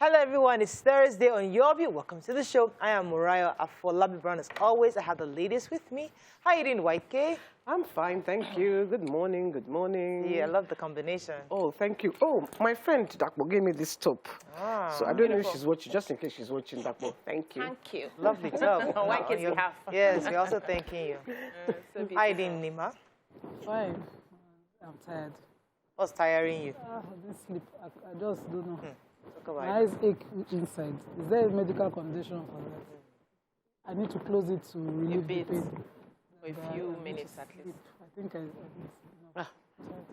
Hello everyone, it's Thursday on Your View. Welcome to the show. I am Morayo Afolabi Brown. As always, I have the ladies with me. How are you doing, White K? I'm fine, thank you. Good morning, good morning. Yeah, I love the combination. Oh, thank you. Oh, my friend Dakbo gave me this top. So I don't know if she's watching, just in case she's watching, Dakbo. Thank you. Thank you. Lovely top. White K's behalf. Yes, we're also thanking you. How are you doing, Nima? Fine. I'm tired. What's tiring you? This sleep, I just don't know. Talk about My eyes ache inside. Is there a medical condition for that? I need to close it to relieve the pain. For a few minutes at least. I think I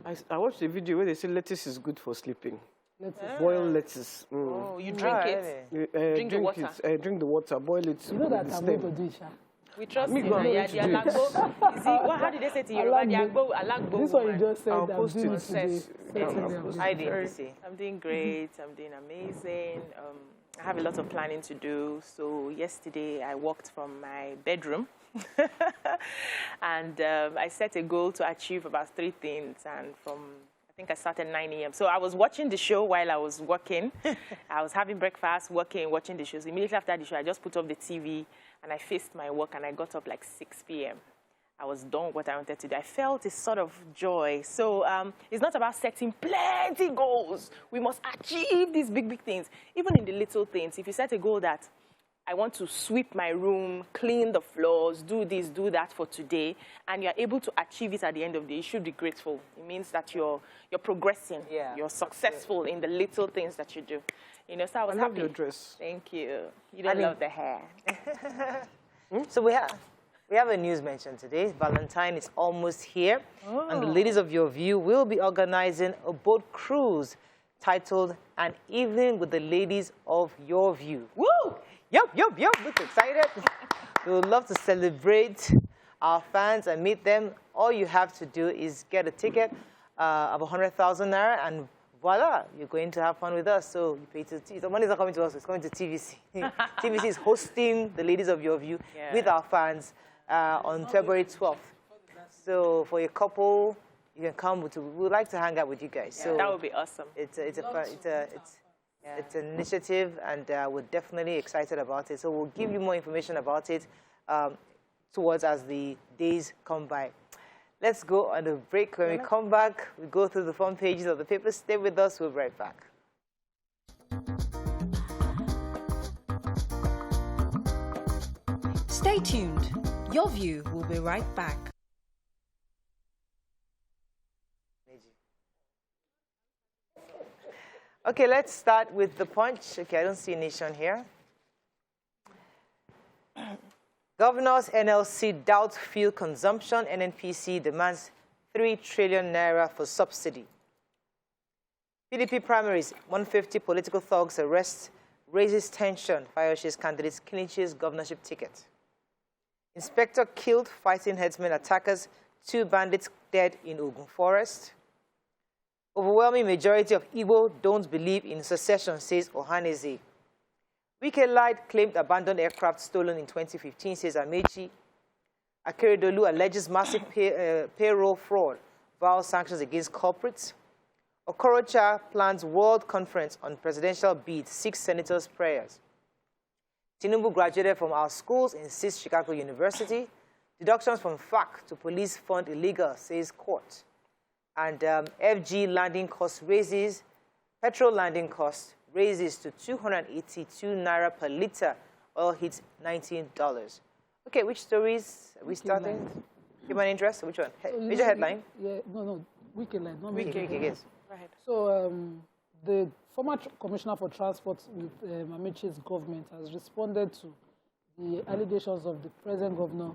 need. I watched a video where they say lettuce is good for sleeping. Lettuce. Boil lettuce. Oh, you drink it? Drink the water. Drink the water, boil it. You know that I'm going to do it, Sha. We trust Me you. go, I'm going to do it. How did they say to you? Alagbo. This one you just said, I'll I'm post doing it. it today. Certainly. I didn't see. I'm doing great. I'm doing amazing. I have a lot of planning to do. So yesterday I walked from my bedroom and I set a goal to achieve about 3 things. And I think I started 9 a.m. So I was watching the show while I was working. I was having breakfast, working, watching the show. So immediately after the show, I just put off the TV and I faced my work and I got up like 6 p.m. I was done with what I wanted to do. I felt a sort of joy. So it's not about setting plenty goals. We must achieve these big, big things. Even in the little things, if you set a goal that I want to sweep my room, clean the floors, do this, do that for today, and you're able to achieve it at the end of the day, you should be grateful. It means that you're progressing. Yeah. You're successful in the little things that you do. You know, so I was happy. love your dress. Thank you. You don't love the hair. So we have a news mention today. Valentine is almost here. And the ladies of Your View will be organizing a boat cruise titled An Evening with the Ladies of Your View. Woo! Yup. Look excited. We would love to celebrate our fans and meet them. All you have to do is get a ticket of 100,000 naira and voila, you're going to have fun with us. So you pay to the money is not coming to us, it's coming to TVC. TVC is hosting the Ladies of Your View with our fans on February 12th. So for a couple, you can come. We would like to hang out with you guys. So that would be awesome. It's an initiative, and we're definitely excited about it. So we'll give you more information about it towards as the days come by. Let's go on a break. When we come back, we go through the front pages of the papers. Stay with us. We'll be right back. Stay tuned. Your View will be right back. Okay, let's start with the Punch. Okay, I don't see Nation here. Governors NLC doubt fuel consumption. NNPC demands 3 trillion naira for subsidy. PDP primaries, 150 political thugs arrest, raises tension. Fayoshe's candidates clinches governorship ticket. Inspector killed fighting headsmen attackers. 2 bandits dead in Ogun Forest. Overwhelming majority of Igbo don't believe in secession, says Ohaneze. Wike lied, claimed abandoned aircraft stolen in 2015, says Amechi. Akeredolu alleges massive payroll fraud, vows sanctions against culprits. Okorocha plans world conference on presidential bid, 6 senators' prayers. Tinubu graduated from our schools, insists Chicago University. Deductions from FAC to police fund illegal, says court. And FG landing cost raises, petrol landing cost raises to 282 naira per liter. Oil hits $19. Okay, which stories are we starting? Human interest, which one? Major headline? Yeah, no, Weekend line, not Wiki, yes. Go ahead. So the former Commissioner for Transport with Amechi's government has responded to the allegations of the present governor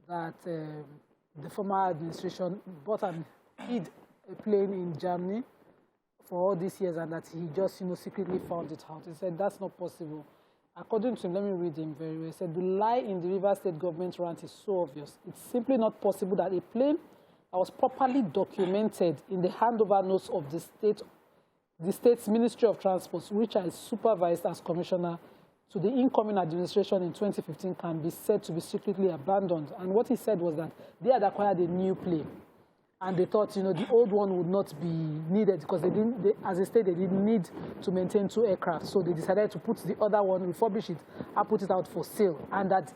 that the former administration bought and hid a plane in Germany for all these years and that he just, secretly found it out. He said that's not possible. According to him, let me read him very well. He said, the lie in the River State government rant is so obvious. It's simply not possible that a plane that was properly documented in the handover notes of the state's Ministry of Transport, which I supervised as commissioner to the incoming administration in 2015, can be said to be secretly abandoned. And what he said was that they had acquired a new plane. And they thought, you know, the old one would not be needed because as they said, they didn't need to maintain 2 aircraft. So they decided to put the other one, refurbish it, and put it out for sale. And that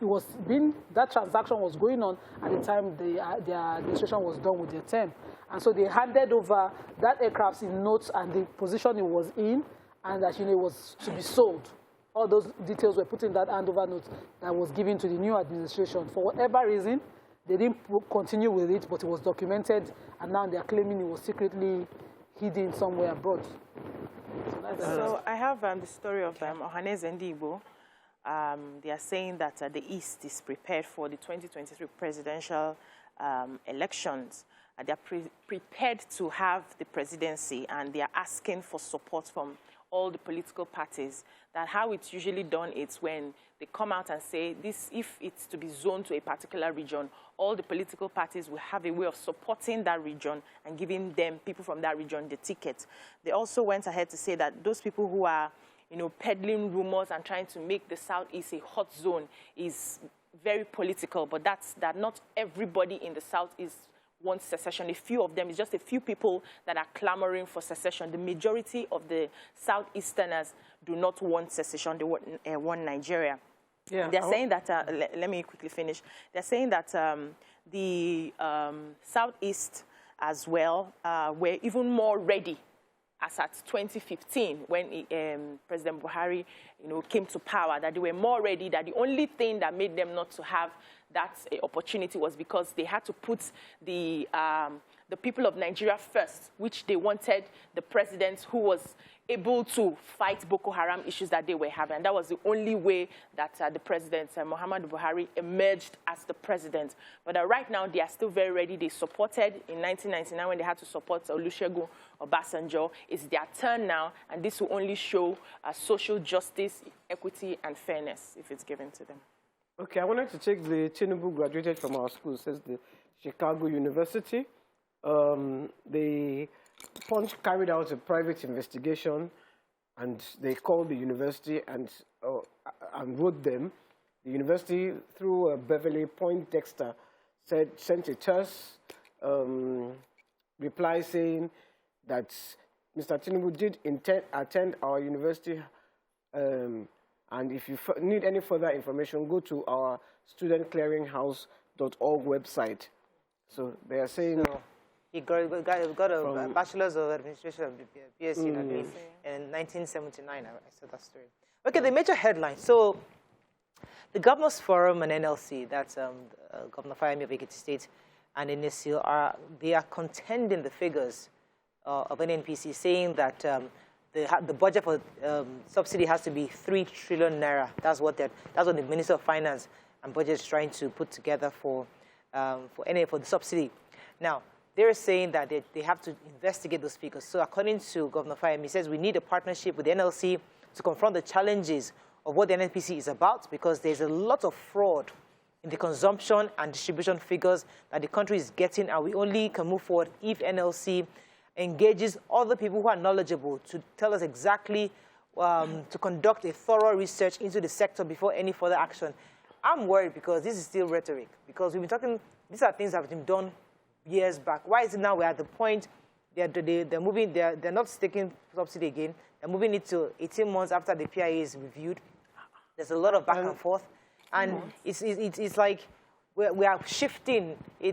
that transaction was going on at the time their administration was done with their term. And so they handed over that aircraft in notes and the position it was in, and that, you know, it was to be sold. All those details were put in that handover note that was given to the new administration. For whatever reason, they didn't continue with it, but it was documented, and now they are claiming it was secretly hidden somewhere abroad. So I have the story of Ohaneze Ndigbo. They are saying that the East is prepared for the 2023 presidential elections. They are prepared to have the presidency, and they are asking for support from all the political parties. That how it's usually done is when they come out and say this, if it's to be zoned to a particular region, all the political parties will have a way of supporting that region and giving them, people from that region, the ticket. They also went ahead to say that those people who are, you know, peddling rumors and trying to make the Southeast a hot zone is very political, but that not everybody in the Southeast wants secession. A few of them, it's just a few people that are clamoring for secession. The majority of the Southeasterners do not want secession. They want Nigeria. Yeah, they're saying that, let me quickly finish. They're saying that the Southeast as well were even more ready as at 2015 when President Buhari, you know, came to power, that they were more ready, that the only thing that made them not to have that opportunity was because they had to put the people of Nigeria first, which they wanted the president who was able to fight Boko Haram issues that they were having. And that was the only way that the president, Muhammadu Buhari, emerged as the president. But right now, they are still very ready. They supported in 1999 when they had to support Olusegun Obasanjo. It's their turn now, and this will only show social justice, equity, and fairness if it's given to them. Okay, I wanted to check the Tinubu graduated from our school, says the Chicago University. The Punch carried out a private investigation, and they called the university and wrote them. The university, through Beverly Poindexter, sent a terse reply saying that Mr. Tinubu did attend our university, and if you need any further information, go to our studentclearinghouse.org website. So they are saying... So he got a Bachelor's of Administration, BSc in 1979. I saw that story. Okay, the major headline. So the Governors Forum and NLC, that's Governor Fayemi of Ekiti State and NSC, they are contending the figures of NNPC, saying that the budget for subsidy has to be 3 trillion naira. That's what the Minister of Finance and Budget is trying to put together for the subsidy. Now, they're saying that they have to investigate those figures. So according to Governor Fayemi, he says we need a partnership with the NLC to confront the challenges of what the NNPC is about, because there's a lot of fraud in the consumption and distribution figures that the country is getting, and we only can move forward if NLC engages other people who are knowledgeable to tell us exactly, to conduct a thorough research into the sector before any further action. I'm worried because this is still rhetoric, because we've been talking, these are things that have been done years back. Why is it now we're at the point they're moving, they're not taking subsidy again, they're moving it to 18 months after the PIA is reviewed? There's a lot of back and forth, and it's like we are shifting the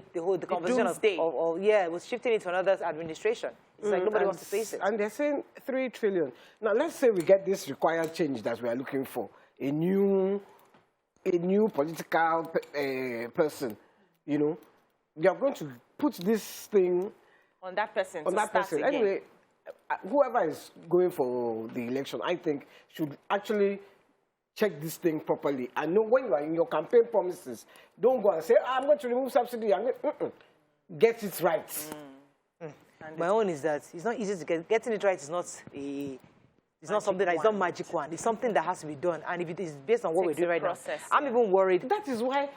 conversation we're shifting it to another administration. It's like nobody wants to face it. And they're saying 3 trillion. Now let's say we get this required change that we are looking for, a new political person, you know. They are going to put this thing on that person. Anyway, whoever is going for the election, I think, should actually check this thing properly. And know when you are in your campaign promises, don't go and say, I'm going to remove subsidy. Get it right. My own is that it's not easy to get. Getting it right is not something that is not magic one. It's something that has to be done. And if it is based on what we're doing right now, I'm even worried. That is why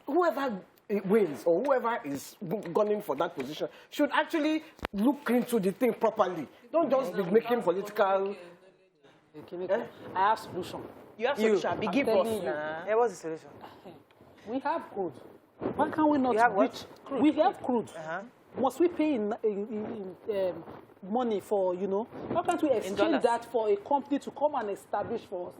whoever wins or whoever is gunning for that position should actually look into the thing properly. Don't just be making political... I have solution. You have solution. Give us. What's the solution? We have code. Why can't we not You have what? reach? Crude. We have crude. Uh-huh. Must we pay in money for, you know? Why can't we exchange that for a company to come and establish for us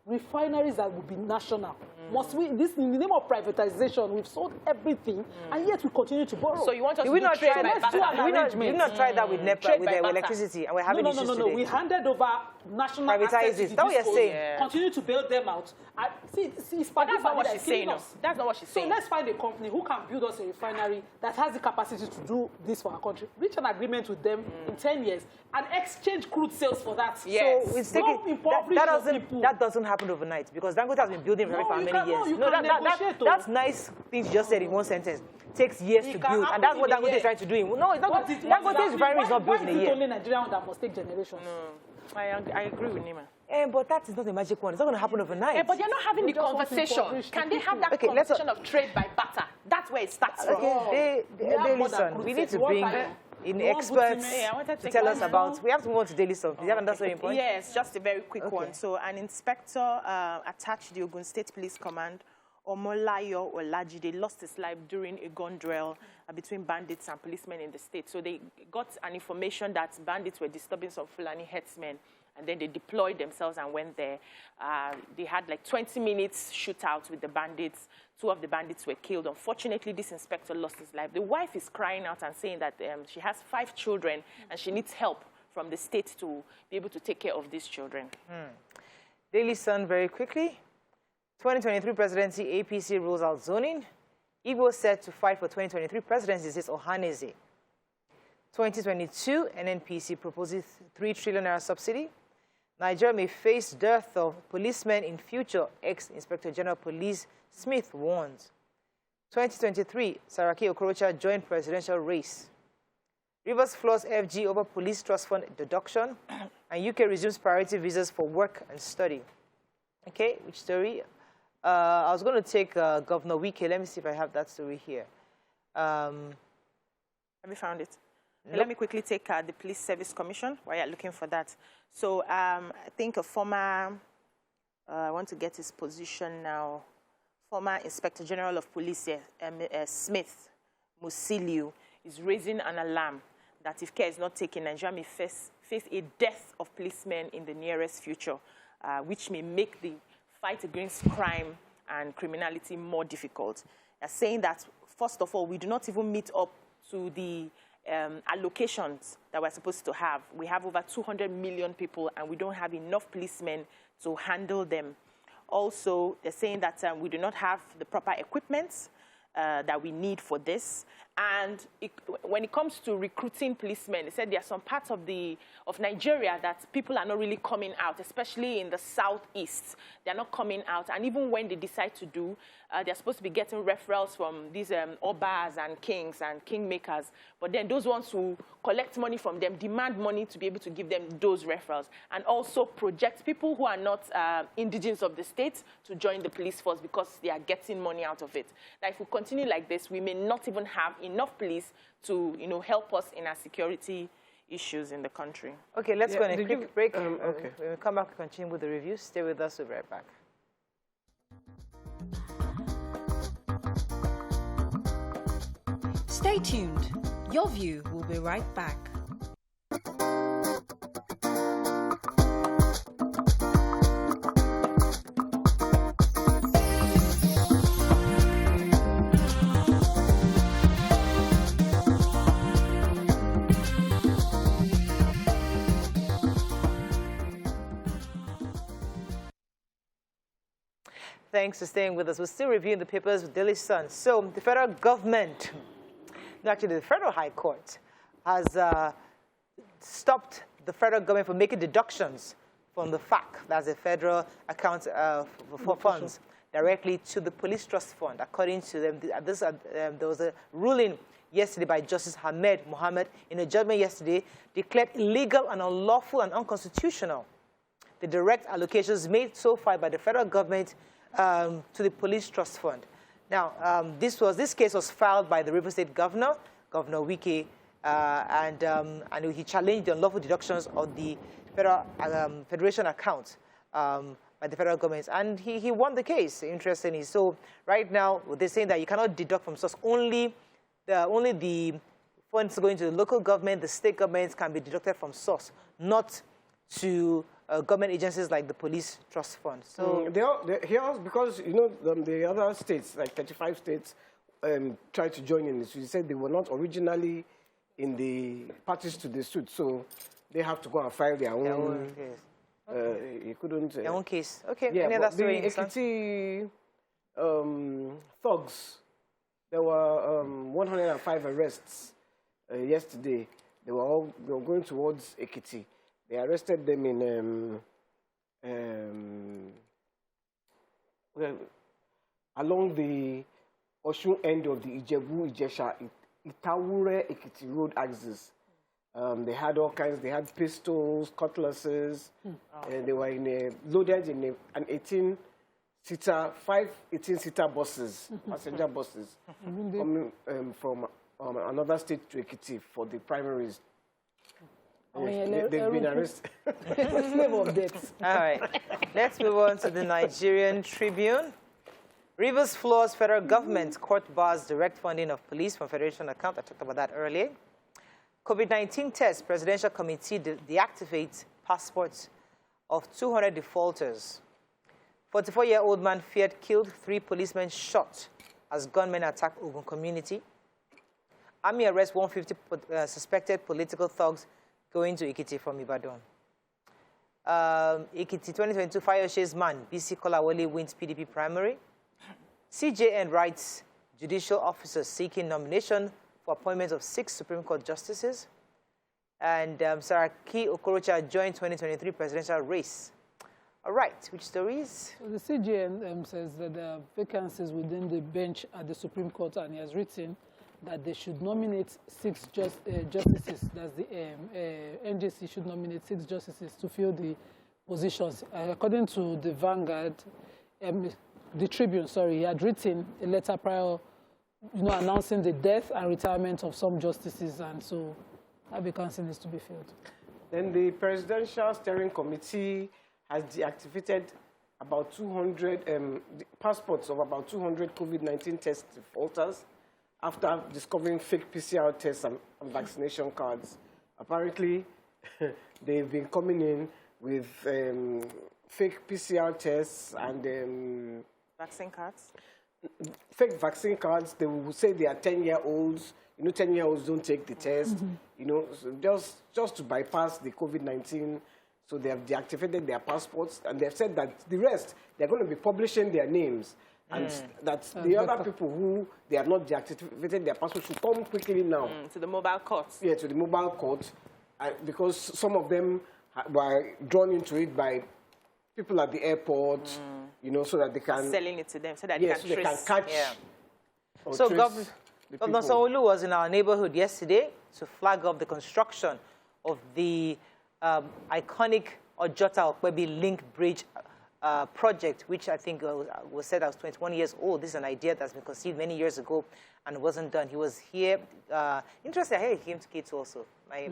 refineries that will be national? Must we, this in the name of privatization, we've sold everything, and yet we continue to borrow. So you want us Did to we do not trade try by that? barter? Did we not try that with NEPA, Trade with by barter. electricity, and we're having issues today? We handed over national Privatize assets it. to the Is that what you're discos, saying? continue to bail them out. It's But that's not what she's saying. No. That's not what she's So saying. let's find a company who can build us a refinery that has the capacity to do this for our country. Reach an agreement with them in 10 years and exchange crude sales for that. Yes. So it's Don't taking, impoverish your people. that doesn't happen overnight, because Dangote has been building No, for you many cannot, years. you No, can negotiate, that's nice things you just said in one sentence. Takes years It to can build, and happen that's what in a Dangote year. is trying to do. No, it's not. What is Dangote's refinery is not built in a Why is it year. only Nigerian that must take generations? I agree with Nima. But that is not a magic one. It's not going to happen overnight. But they're not having We the just want to conversation. impoverish Can the they have people. that Okay, let's- conversation of trade by barter? That's where it starts from. Okay, We have Daily more than Sun. crude We need sales. to You want bring iron? in You want experts Kuti? Yeah, I wanted to to take tell that us now. about. We have to move on to Daily Sun. Do you have another story point? Yes, just a very quick Okay. one. So an inspector attached to the Ogun State Police Command, Morayo Olajide, lost his life during a gun drill between bandits and policemen in the state. So they got an information that bandits were disturbing some Fulani herdsmen, and then they deployed themselves and went there. They had like 20 minutes shootout with the bandits. 2 of the bandits were killed. Unfortunately, this inspector lost his life. The wife is crying out and saying that she has 5 children and she needs help from the state to be able to take care of these children. Daily Sun, very quickly. 2023 presidency, APC rules out zoning. Igbo set to fight for 2023 presidency, says Ohaneze. 2022, NNPC proposes 3 trillion naira subsidy. Nigeria may face dearth of policemen in future, ex-Inspector General Police Smith warns. 2023, Saraki Okorocha joined presidential race. Rivers floors FG over police trust fund deduction. And UK resumes priority visas for work and study. Okay, which story? I was going to take Governor Wike. Let me see if I have that story here. Have you found it? Nope. Let me quickly take the Police Service Commission while you're looking for that. So I think a former, I want to get his position now, former Inspector General of Police, Smith Musiliu, is raising an alarm that if care is not taken, Nigeria may face a dearth of policemen in the nearest future, which may make the fight against crime and criminality more difficult. They're saying that, first of all, we do not even meet up to the allocations that we're supposed to have. We have over 200 million people, and we don't have enough policemen to handle them. Also, they're saying that we do not have the proper equipment that we need for this. And when it comes to recruiting policemen, they said there are some parts of Nigeria that people are not really coming out, especially in the southeast. They're not coming out. And even when they decide to do, they're supposed to be getting referrals from these obas and kings and kingmakers. But then those ones who collect money from them demand money to be able to give them those referrals. And also project people who are not indigenous of the state to join the police force because they are getting money out of it. Now, if we continue like this, we may not even have enough police to, help us in our security issues in the country. Okay, let's go on a quick break. Okay. When we come back, we'll continue with the review. Stay with us. We'll be right back. Stay tuned. Your View will be right back. Thanks for staying with us. We're still reviewing the papers with Daily Sun. So the federal government, actually the Federal High Court, has stopped the federal government from making deductions from the FAC, that's a federal account for funds, directly to the police trust fund. According to them, there was a ruling yesterday by Justice Ahmed Mohammed in a judgment yesterday, declared illegal and unlawful and unconstitutional the direct allocations made so far by the federal government to the police trust fund. Now, this case was filed by the River State Governor, Governor Wike, and he challenged the unlawful deductions of the federation account by the federal government. And he won the case, interestingly. So right now, they're saying that you cannot deduct from source. Only the funds going to the local government, the state governments can be deducted from source, not to government agencies like the police trust fund. So because, you know, the other states, like 35 states, tried to join in this. You said they were not originally in the parties to the suit, so they have to go and file their own case. You couldn't... their own case. Okay, yeah, any other story? The Ekiti thugs, there were 105 arrests yesterday. They were going towards Ekiti. They arrested them in along the Osun end of the Ijebu-Ijesha, Itawure Ekiti road axis. They had all kinds. They had pistols, cutlasses, and they were loaded in an 18-seater buses, passenger buses, coming from another state to Ekiti for the primaries. They've been arrested. Slave of death. All right. Let's move on to the Nigerian Tribune. Rivers floors federal government, court bars direct funding of police from federation account. I talked about that earlier. COVID-19 test, presidential committee deactivates passports of 200 defaulters. 44-year-old man feared killed, 3 policemen shot as gunmen attack Ogun community. Army arrests 150 suspected political thugs going to Ekiti from Ibadan. Ekiti 2022 Fayoshe's man, BC Kolawole, wins PDP primary. CJN writes judicial officers seeking nomination for appointment of 6 Supreme Court justices. And Saraki Okorocha joined 2023 presidential race. All right, which stories? So the CJN says that there are vacancies within the bench at the Supreme Court, and he has written that they should nominate 6 justices. That's the NJC should nominate 6 justices to fill the positions. According to the Vanguard, the Tribune, sorry, he had written a letter prior, announcing the death and retirement of some justices, and so that vacancy needs to be filled. Then the Presidential Steering Committee has deactivated about 200 passports of about 200 COVID-19 test defaulters after discovering fake PCR tests and vaccination cards. Apparently, they've been coming in with fake PCR tests and vaccine cards? Fake vaccine cards. They will say they are 10-year-olds. 10-year-olds don't take the test. So just to bypass the COVID-19. So they have deactivated their passports, and they've said that the rest, they're going to be publishing their names. And that the other people who they have not deactivated their passports should come quickly now. To the mobile courts. Yeah, to the mobile court. Because some of them were drawn into it by people at the airport, so that they can... Selling it to them, so that they can they can catch... Yeah. So Governor Sanwo-Olu was in our neighborhood yesterday to flag up the construction of the iconic Ojota-Okpebi link bridge project, which I think was said I was 21 years old. This is an idea that's been conceived many years ago and wasn't done. He was here. Interesting, I heard he came to Kids also. My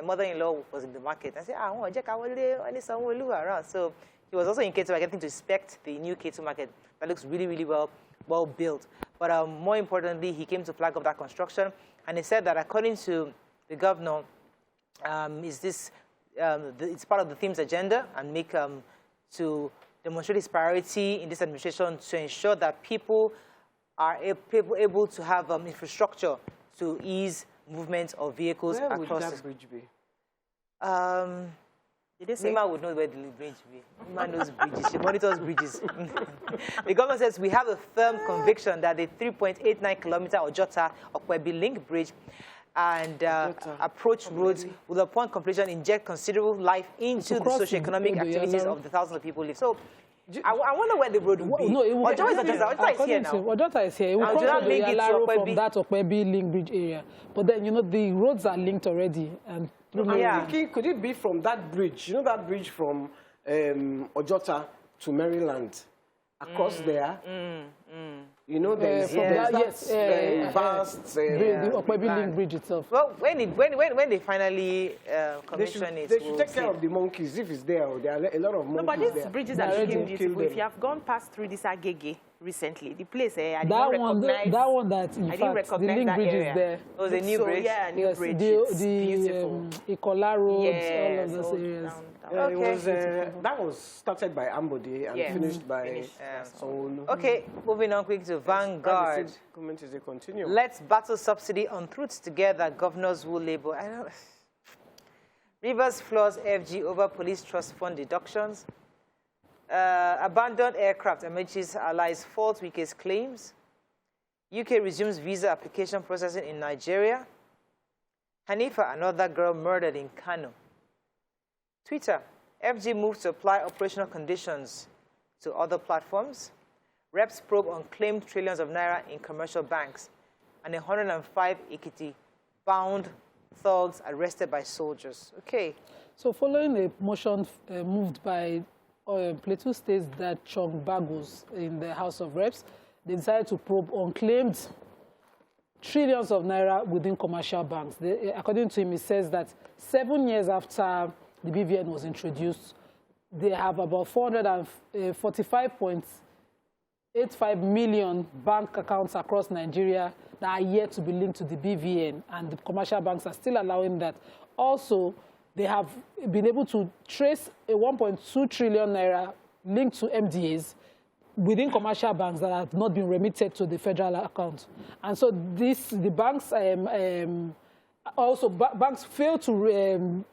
mother-in-law was in the market. I said, I want to check out around. So he was also in Ketu, getting to inspect the new Ketu market that looks really, really well built. But more importantly, he came to flag up that construction, and he said that according to the governor, it's part of the theme's agenda and make to demonstrate his priority in this administration to ensure that people are able to have infrastructure to ease movement of vehicles across. Where would that bridge be? Nima would know where the bridge be. Nima knows bridges. She monitors bridges. The government says we have a firm conviction that the 3.89-kilometer Ojota-Okpebi link bridge and approach roads will, upon completion, inject considerable life into the socio-economic activities of the thousands of people who live. So, I wonder where the road will be. No, it will Ojota is here now. Ojota is here. It will cross the Yalaro from that Okpebi link bridge area. But then, the roads are linked already. And I'm thinking, could it be from that bridge? That bridge from Ojota to Maryland, across there? You know, there's yes, vast... the Okpebi Link Bridge itself. Well, when they finally commission it, they should take care of the monkeys if it's there. There are a lot of monkeys. No, but these there. bridges are looking beautiful. If you have gone past through this Agege recently, the place I did That not one, recognize. that one that in I didn't fact the recognize Link that Bridge area. is there. it was a new bridge. Yeah, new Yes, bridge. the It's beautiful. Ikola Road, Yes, all of those all areas. down. Yeah, Okay. it was, that was started by Ambode and Yeah. finished by Sanwo-Olu. Okay, moving on quick to Vanguard. Comment is a continuum. Let's battle subsidy on truths together. Governors will label. I know. Rivers floors FG over police trust fund deductions. Abandoned aircraft. Amaechi's allies fault Wike's claims. UK resumes visa application processing in Nigeria. Hanifa, another girl murdered in Kano. Twitter. FG moves to apply operational conditions to other platforms. Reps probe on claimed trillions of naira in commercial banks. And 105 Ekiti-bound thugs arrested by soldiers. Okay. So following a motion moved by Plateau State's that Chong Bagos in the House of Reps, they decided to probe unclaimed trillions of naira within commercial banks. According to him, he says that 7 years after the BVN was introduced, they have about 445.85 million bank accounts across Nigeria that are yet to be linked to the BVN, and the commercial banks are still allowing that. Also, they have been able to trace a 1.2 trillion naira linked to MDAs within commercial banks that have not been remitted to the federal account. And so the banks banks fail to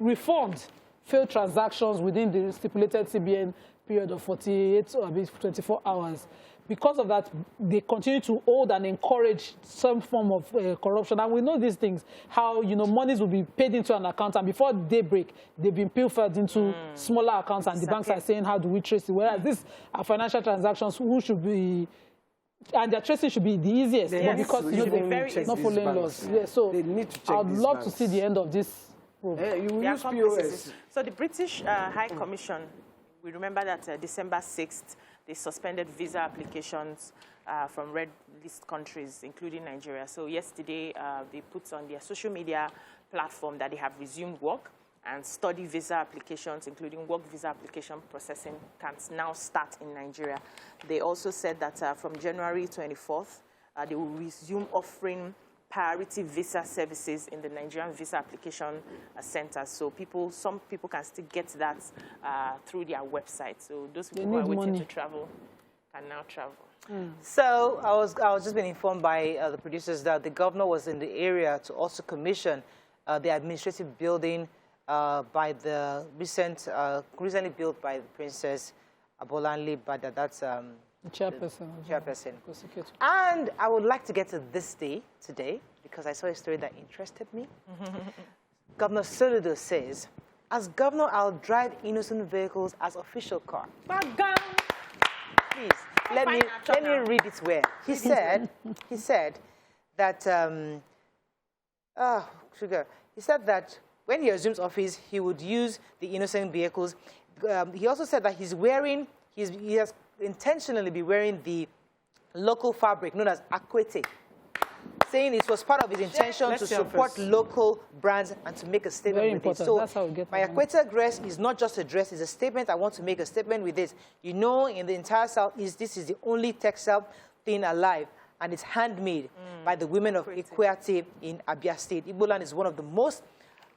refund failed transactions within the stipulated CBN period of 48 or 24 hours. Because of that, they continue to hold and encourage some form of corruption. And we know these things, how, monies will be paid into an account, and before daybreak, they've been pilfered into smaller accounts, and the banks are saying, how do we trace it? Whereas these are financial transactions, who should be, and their tracing should be the easiest, but because they're not following laws. Yeah, so they need to check I'd love to see the end of this. You use POS. So the British High Commission, we remember that December 6th, they suspended visa applications from red list countries, including Nigeria. So yesterday, they put on their social media platform that they have resumed work, and study visa applications, including work visa application processing, can now start in Nigeria. They also said that from January 24th, they will resume offering priority visa services in the Nigerian visa application centers. So some people can still get that through their website. So those people who are waiting to travel can now travel. So I was just being informed by the producers that the governor was in the area to also commission the administrative building by the recently built by the Princess Abolanle Bada. That's The chairperson. Chairperson. And I would like to get to this day today, because I saw a story that interested me. Governor Soludo says, as governor, I'll drive innocent vehicles as official car. Please, let me read it well. He said that, he said that when he assumes office, he would use the innocent vehicles. He also said that he has intentionally be wearing the local fabric known as akwete, saying it was part of his intention to support local brands and to make a statement Very with important. it. So that's how we get my akwete dress is not just a dress, it's a statement. I want to make a statement with this. You know, in the entire Southeast, this is the only textile thing alive, and it's handmade by the women of Ikwete in Abia State. Igbo land is one of the most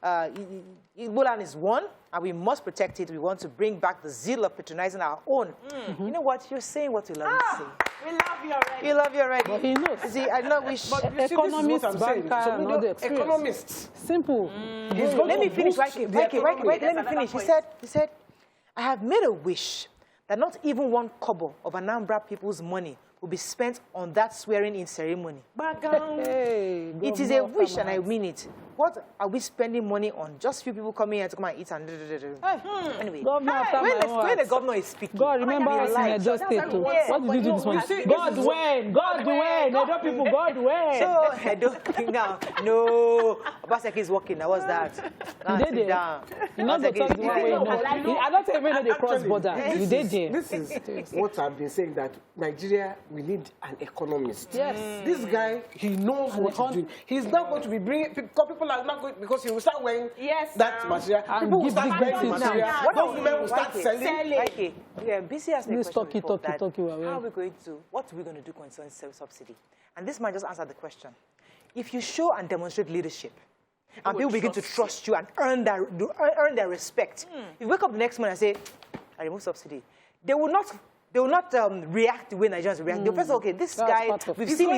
Igbo land is one, and we must protect it. We want to bring back the zeal of patronizing our own. You know what? You're saying what you love to say. We love you already. We love you already. But he knows. See, I know we Economists, bankers, and all the experience. Economists. Simple. Let me finish. Let me finish. He said, I have made a wish that not even one kobo of Anambra people's money will be spent on that swearing-in ceremony. Hey, it is a wish, and I mean it. what are we spending money on? Just few people coming here to come and eat and anyway. Governor, When the governor is speaking, God, remember us in Edo State. What did you do this morning? God when? God when? Edo people, God when? So Edo now, no. Obaseki is working. Now what's that? You did it. You know the talk the one way. I don't even know they cross border. You did it. This is what I've been saying, that Nigeria, we need an economist. Yes. This guy, he knows what he's doing. He's not going to be bringing people are not going, because he will start wearing that material. People will start wearing the material. Those women will start selling. Okay. Yeah, BC asked me a question before that. How are we going to, what are we going to do concerning subsidy? And this man just answered the question. If you show and demonstrate leadership, and people begin to trust you and earn their respect, if you wake up the next morning and say, I remove subsidy, they will not react the way Nigerians react. They'll first say, okay, this guy, we've seen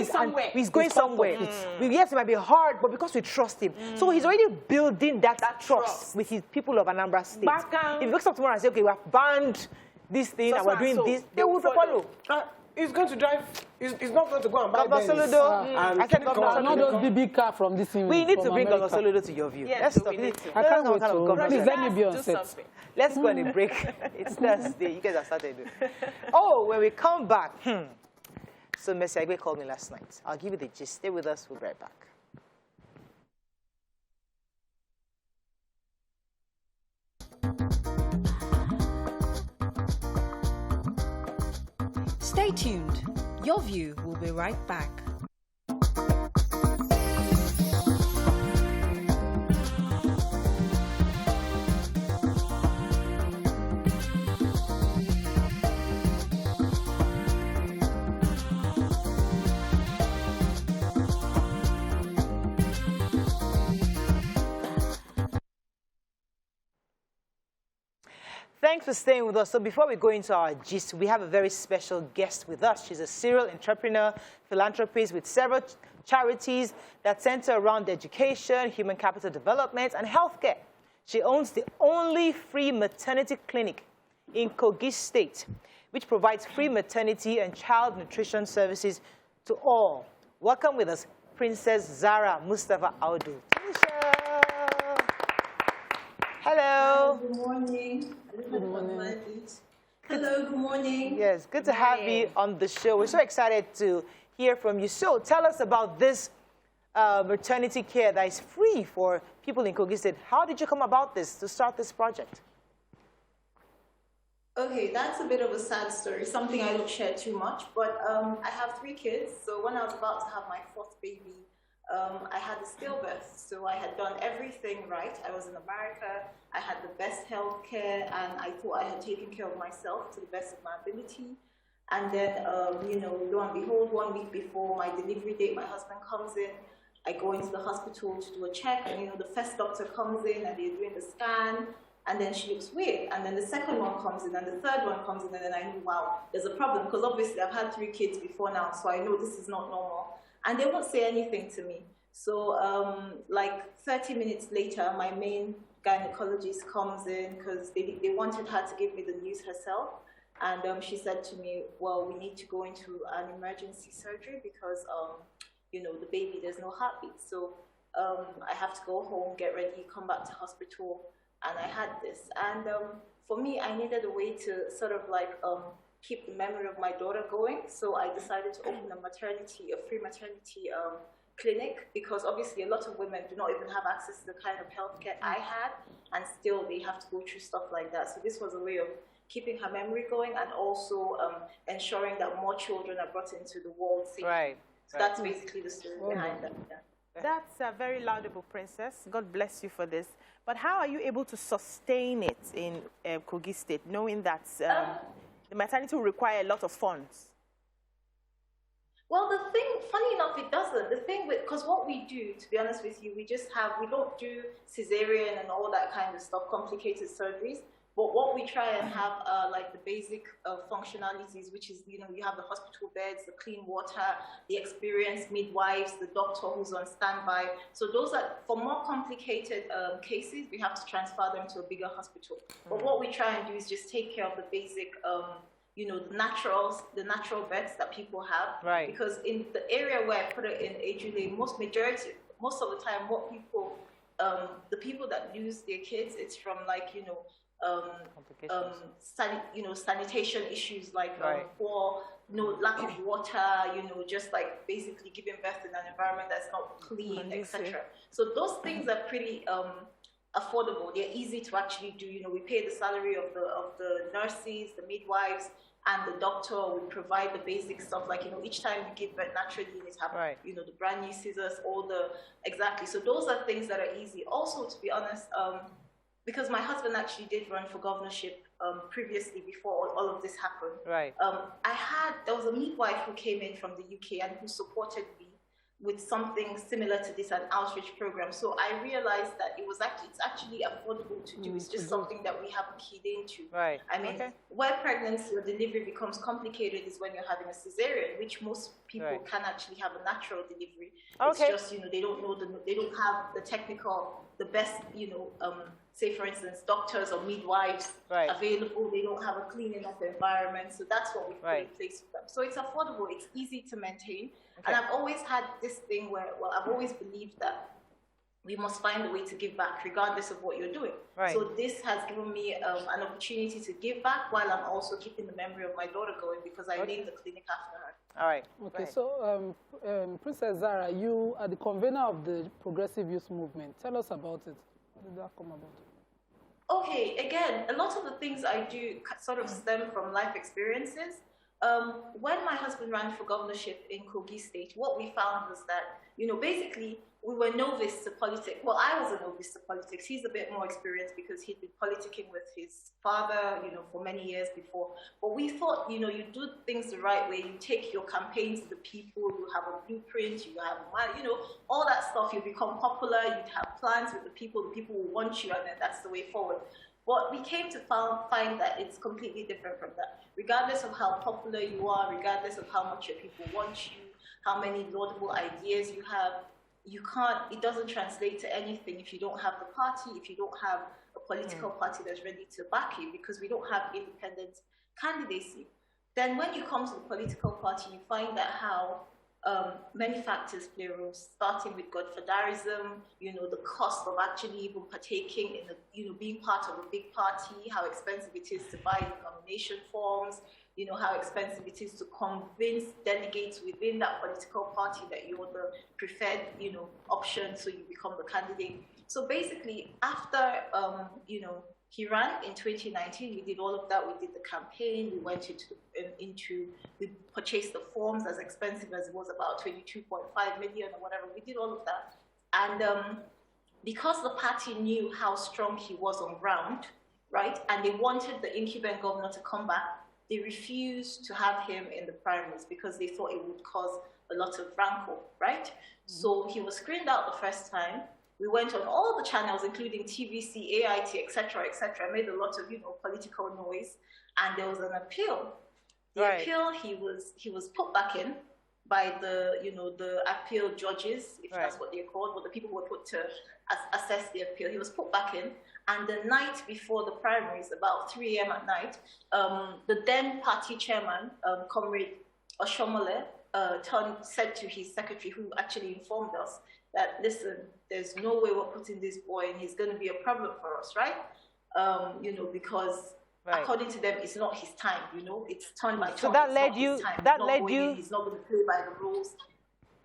he's going somewhere. Yes, it might be hard, but because we trust him. So he's already building that trust with his people of Anambra State. If he wakes up tomorrow and says, okay, we have banned this thing and we're doing this, they will follow. He's going to drive, he's not going to go and buy Benz. I said Governor not those BB car from this thing. We need to bring Governor Soludo to your view. Yes, let's we need to. I can't wait to. Please let me be on set. Let's go on a break. It's Thursday. You guys have started. Oh, when we come back, so Messi Agbe called me last night. I'll give you the gist. Stay with us. We'll be right back. Stay tuned. Your View will be right back. Thanks for staying with us. So before we go into our gist, we have a very special guest with us. She's a serial entrepreneur, philanthropist with several charities that center around education, human capital development, and healthcare. She owns the only free maternity clinic in Kogi State, which provides free maternity and child nutrition services to all. Welcome with us, Princess Zahrah Mustafa Audu. Hello. Good morning. Good morning. Hello, good morning. Yes, good to have you on the show. We're so excited to hear from you. So tell us about this maternity care that is free for people in Kogi State. How did you come about this, to start this project? Okay, that's a bit of a sad story, something I don't share too much, but I have 3 kids. So when I was about to have my 4th baby, I had a stillbirth. So I had done everything right. I was in America. I had the best health care, and I thought I had taken care of myself to the best of my ability. And then, you know, lo and behold, 1 week before my delivery date, my husband comes in. I go into the hospital to do a check, and, you know, the first doctor comes in, and they're doing the scan, and then she looks weird. And then the second one comes in, and the third one comes in, and then I know, wow, there's a problem, because obviously I've had 3 kids before now, so I know this is not normal. And they won't say anything to me. So like 30 minutes later, my main gynecologist comes in, because they wanted her to give me the news herself. And she said to me, well, we need to go into an emergency surgery because, you know, the baby, there's no heartbeat. So I have to go home, get ready, come back to hospital. And I had this. And for me, I needed a way to sort of like keep the memory of my daughter going. So I decided to open a free maternity clinic, because obviously a lot of women do not even have access to the kind of healthcare I had, and still they have to go through stuff like that. So this was a way of keeping her memory going, and also ensuring that more children are brought into the world safely. Right. So that's basically the story behind that. Yeah. That's a very laudable, Princess. God bless you for this. But how are you able to sustain it in Kogi State, knowing that the maternity will require a lot of funds? Well, the thing, funny enough, it doesn't. The thing with, because what we do, to be honest with you, we don't do cesarean and all that kind of stuff, complicated surgeries. But what we try and have like the basic functionalities, which is, you know, you have the hospital beds, the clean water, the experienced midwives, the doctor who's on standby. So those are, for more complicated cases, we have to transfer them to a bigger hospital. But what we try and do is just take care of the basic, you know, the natural beds that people have. Right. Because in the area where I put it in Ejule, most of the time, what people, the people that lose their kids, it's from like, sanitation issues like poor, lack of water, just like basically giving birth in an environment that's not clean, etc. So those things are pretty affordable. They're easy to actually do. We pay the salary of the nurses, the midwives, and the doctor. We provide the basic stuff like, each time you give birth naturally, you need to have, the brand new scissors, exactly. So those are things that are easy. Also, to be honest, because my husband actually did run for governorship previously before all of this happened. There was a midwife who came in from the UK and who supported me with something similar to this, an outreach program. So I realized that it's actually affordable to do. It's just something that we haven't keyed into. I mean, where pregnancy or delivery becomes complicated is when you're having a cesarean, which most people can actually have a natural delivery. It's just, they don't know they don't have the technical, the best, say for instance, doctors or midwives available. They don't have a clean enough environment. So that's what we put in place for them. So it's affordable, it's easy to maintain. And I've always had this thing where, I've always believed that we must find a way to give back regardless of what you're doing. So this has given me an opportunity to give back while I'm also keeping the memory of my daughter going, because I named the clinic after her. All right. Okay, so Princess Zahrah, you are the convener of the Progressive Youth Movement. Tell us about it. How did that come about? Okay, again, a lot of the things I do sort of stem from life experiences. When my husband ran for governorship in Kogi State, what we found was that, basically we were novice to politics. Well, I was a novice to politics. He's a bit more experienced because he'd been politicking with his father, for many years before. But we thought, you do things the right way. You take your campaign to the people, you have a blueprint, you have, all that stuff. You become popular, you'd have plans with the people will want you, and then that's the way forward. But we came to find that it's completely different from that. Regardless of how popular you are, regardless of how much your people want you, how many laudable ideas you have, it doesn't translate to anything if you don't have the party, if you don't have a political party that's ready to back you, because we don't have independent candidacy. Then when you come to the political party, you find that how many factors play a role, starting with godfatherism, the cost of actually even partaking in being part of a big party, how expensive it is to buy nomination forms, how expensive it is to convince delegates within that political party that you're the preferred, option, so you become the candidate. So basically, after, he ran in 2019, we did all of that, we did the campaign, we went we purchased the forms, as expensive as it was, about 22.5 million or whatever, we did all of that. And because the party knew how strong he was on ground, and they wanted the incumbent governor to come back, they refused to have him in the primaries because they thought it would cause a lot of rancor, So he was screened out the first time. We went on all the channels, including TVC, AIT, etc., made a lot of, political noise, and there was an appeal. The appeal, he was put back in by the, the appeal judges, if that's what they're called, but the people who were put to assess the appeal. He was put back in, and the night before the primaries, about 3 a.m. at night, the then party chairman, Comrade Oshomole, said to his secretary, who actually informed us, that, listen, there's no way we're putting this boy in, he's going to be a problem for us, because according to them, it's not his time, it's turn by turn. So that led you, he's not going to play by the rules.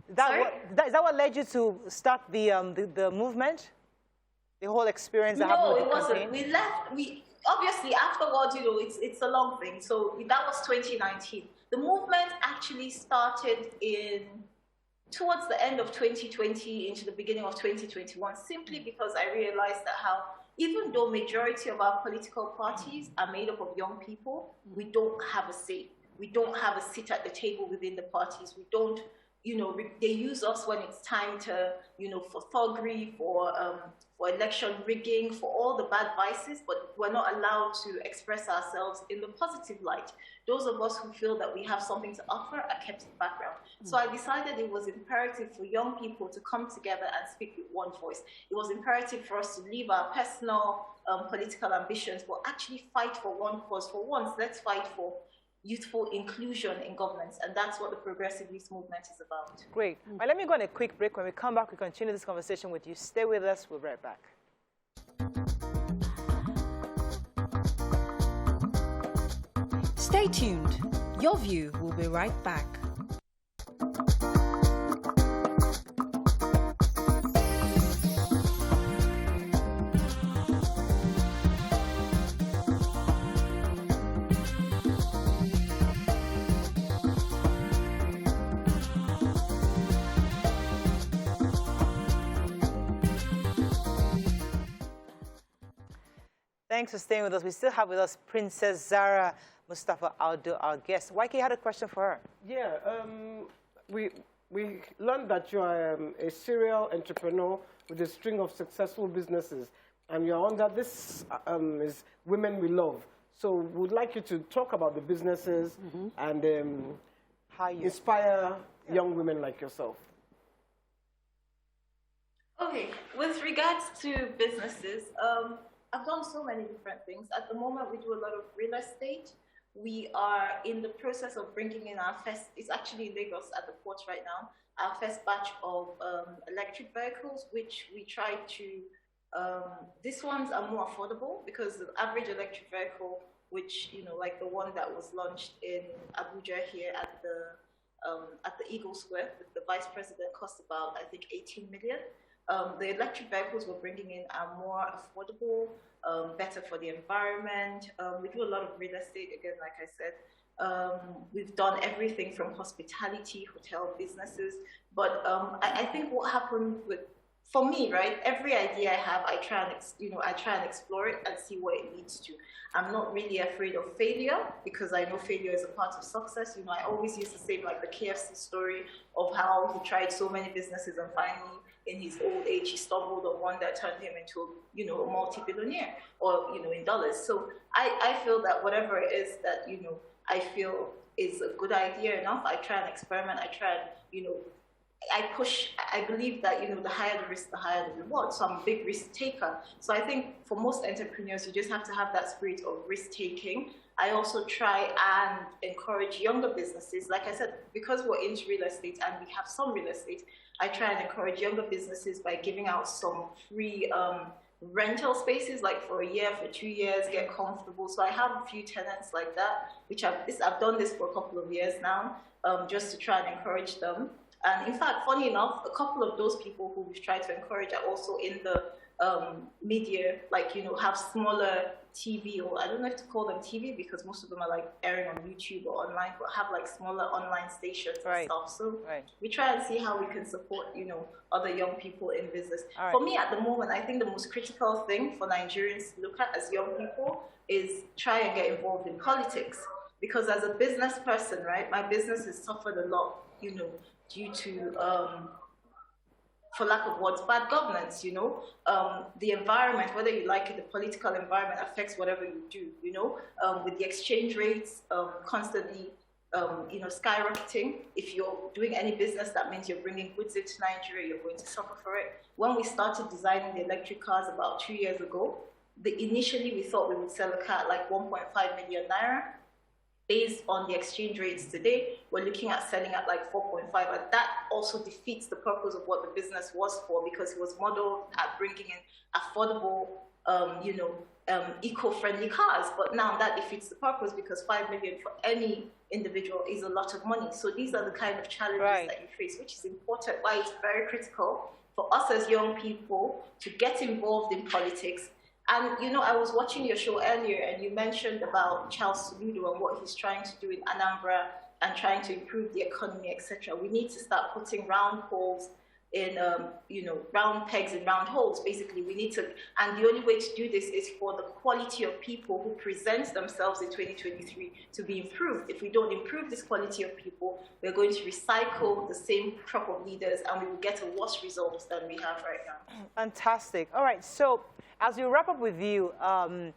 Is that what led you to start the movement? The whole experience that happened with the campaign? No, it wasn't. We left, obviously afterwards, it's a long thing. So that was 2019. The movement actually started towards the end of 2020 into the beginning of 2021, simply because I realized that how, even though majority of our political parties are made up of young people, we don't have a say. We don't have a seat at the table within the parties. We don't, they use us when it's time to, for thuggery, for election rigging, for all the bad vices, but we're not allowed to express ourselves in the positive light. Those of us who feel that we have something to offer are kept in the background. So I decided it was imperative for young people to come together and speak with one voice. It was imperative for us to leave our personal political ambitions, but actually fight for one cause. For once, let's fight for youthful inclusion in governance, and that's what the progressive youth movement is about. Great. Well, let me go on a quick break. When we come back, we continue this conversation with you. Stay with us. We'll be right back. Stay tuned. Your View will be right back. Thanks for staying with us. We still have with us Princess Zahrah Mustafa Aldo, our guest. YK had a question for her. Yeah, we learned that you are a serial entrepreneur with a string of successful businesses, and you're under this is Women We Love. So we'd like you to talk about the businesses and How you inspire young women like yourself. Okay, with regards to businesses, I've done so many different things. At the moment, we do a lot of real estate. We are in the process of bringing in our first, it's actually in Lagos at the port right now, our first batch of electric vehicles, which we try to, these ones are more affordable because the average electric vehicle, which, you know, like the one that was launched in Abuja here at the Eagle Square with the vice president, cost about, I think, 18 million. The electric vehicles we're bringing in are more affordable, better for the environment. We do a lot of real estate, again, like I said. We've done everything from hospitality, hotel businesses. But I think what happened with, for me, right, every idea I have, I try and explore it and see what it leads to. I'm not really afraid of failure because I know failure is a part of success. You know, I always used to say like the KFC story of how he tried so many businesses and finally in his old age, he stumbled on one that turned him into, you know, a multi-billionaire or, you know, in dollars. So I feel that whatever it is that, you know, I feel is a good idea enough, I try and experiment, I try and, you know, I push, I believe that, you know, the higher the risk, the higher the reward. So I'm a big risk taker. So I think for most entrepreneurs, you just have to have that spirit of risk taking. I also try and encourage younger businesses. Like I said, because we're into real estate and we have some real estate, I try and encourage younger businesses by giving out some free rental spaces, like for a year, for 2 years, get comfortable. So I have a few tenants like that, which I've done this for a couple of years now, just to try and encourage them. And in fact, funny enough, a couple of those people who we've tried to encourage are also in the media, like, you know, have smaller TV, or I don't know if to call them TV because most of them are like airing on YouTube or online, but have like smaller online stations and stuff. So we try and see how we can support, you know, other young people in business. For me at the moment, I think the most critical thing for Nigerians to look at as young people is try and get involved in politics. Because as a business person, right, my business has suffered a lot, you know, due to, for lack of words, bad governance, you know. The environment, whether you like it, the political environment affects whatever you do, you know. With the exchange rates constantly, you know, skyrocketing. If you're doing any business, that means you're bringing goods into Nigeria, you're going to suffer for it. When we started designing the electric cars about 2 years ago, initially we thought we would sell a car at like 1.5 million naira. Based on the exchange rates today, we're looking at selling at like 4.5, and that also defeats the purpose of what the business was for, because it was modeled at bringing in affordable, you know, eco-friendly cars. But now that defeats the purpose because 5 million for any individual is a lot of money. So these are the kind of challenges that you face, which is important, why it's very critical for us as young people to get involved in politics. And, you know, I was watching your show earlier and you mentioned about Charles Tinubu and what he's trying to do in Anambra and trying to improve the economy, etc. We need to start putting round holes in, you know, round pegs in round holes. Basically, we need to, and the only way to do this is for the quality of people who present themselves in 2023 to be improved. If we don't improve this quality of people, we're going to recycle the same crop of leaders and we will get a worse result than we have right now. Fantastic. All right, so as we wrap up with you, I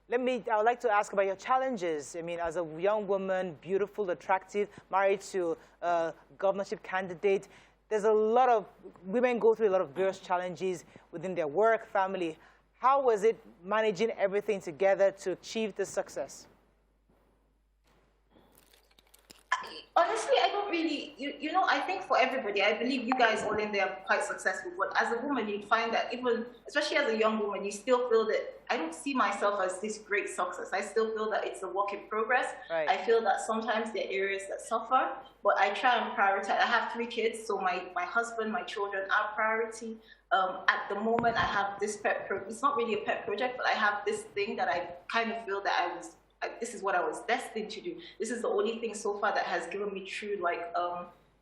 would like to ask about your challenges. I mean, as a young woman, beautiful, attractive, married to a governorship candidate, there's a lot of, women go through a lot of various challenges within their work, family. How was it managing everything together to achieve this success? Honestly, I don't really, you know, I think for everybody, I believe you guys all in there are quite successful, but as a woman, you'd find that even, especially as a young woman, you still feel that I don't see myself as this great success. I still feel that it's a work in progress. Right. I feel that sometimes there are areas that suffer, but I try and prioritize. I have 3 kids, so my husband, my children are priority. At the moment, I have this it's not really a pet project, but I have this thing that I kind of feel that this is what I was destined to do. This is the only thing so far that has given me true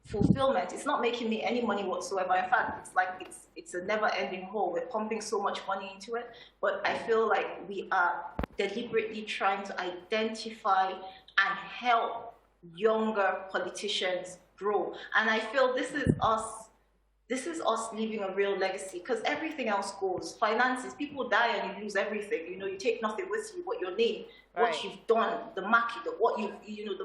fulfillment. It's not making me any money whatsoever. In fact, it's like it's a never-ending hole. We're pumping so much money into it, but I feel like we are deliberately trying to identify and help younger politicians grow. And I feel this is us leaving a real legacy, because everything else goes. Finances, people die and you lose everything. You know, you take nothing with you but your name, what you've done, the mark, the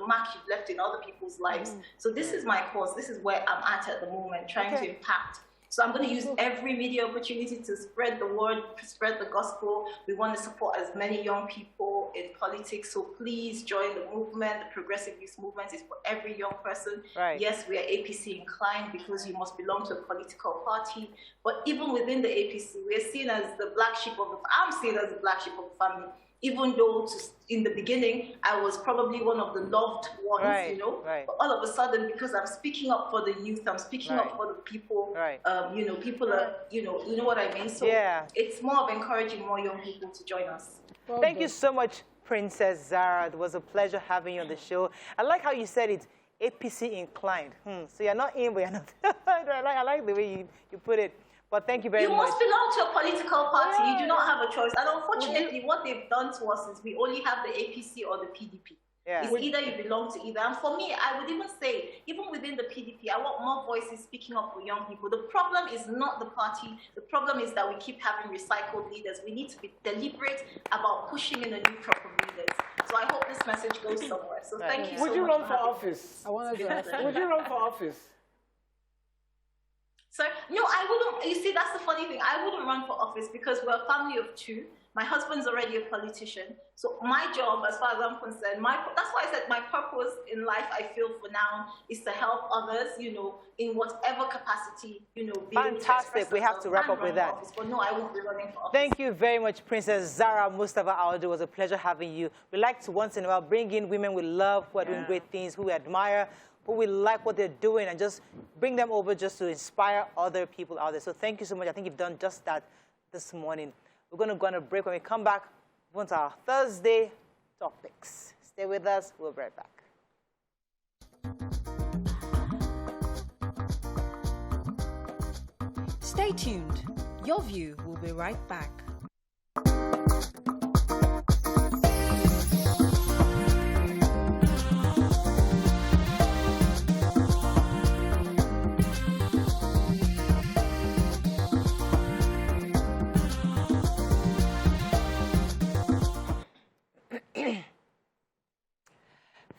mark you've left in other people's lives. So this is my cause. This is where I'm at the moment, trying to impact. So I'm going to use every media opportunity to spread the word, spread the gospel. We want to support as many young people in politics. So please join the movement. The Progressive Youth Movement is for every young person. Right. Yes, we are APC inclined because you must belong to a political party. But even within the APC, we are seen as the black sheep of the I'm seen as the black sheep of the family. Even though in the beginning, I was probably one of the loved ones, you know, but all of a sudden, because I'm speaking up for the youth, I'm speaking up for the people, you know, people are, you know what I mean? So it's more of encouraging more young people to join us. Thank you so much, Princess Zahrah. It was a pleasure having you on the show. I like how you said it, APC inclined. So you're not in, but you're not. I like the way you put it. But thank you very much. You must belong to a political party. You do not have a choice. And unfortunately, what they've done to us is we only have the APC or the PDP. It's either you belong to either. And for me, I would even say, even within the PDP, I want more voices speaking up for young people. The problem is not the party. The problem is that we keep having recycled leaders. We need to be deliberate about pushing in a new crop of leaders. So I hope this message goes somewhere. So thank you so much. Would you run for office? I wanted to ask. Would you run for office? So, no, I wouldn't. You see, that's the funny thing. I wouldn't run for office because we're a family of 2. My husband's already a politician. So my job, as far as I'm concerned, that's why I said my purpose in life, I feel for now, is to help others, you know, in whatever capacity, you know. Fantastic. We have to wrap up with that. Office, but no, I won't be running for office. Thank you very much, Princess Zahrah Mustafa Aldo. It was a pleasure having you. We like to once in a while bring in women we love, who are doing great things, who we admire, who we like what they're doing, and just bring them over just to inspire other people out there. So thank you so much. I think you've done just that this morning. We're going to go on a break. When we come back, we want our Thursday topics. Stay with us. We'll be right back. Stay tuned. Your View will be right back.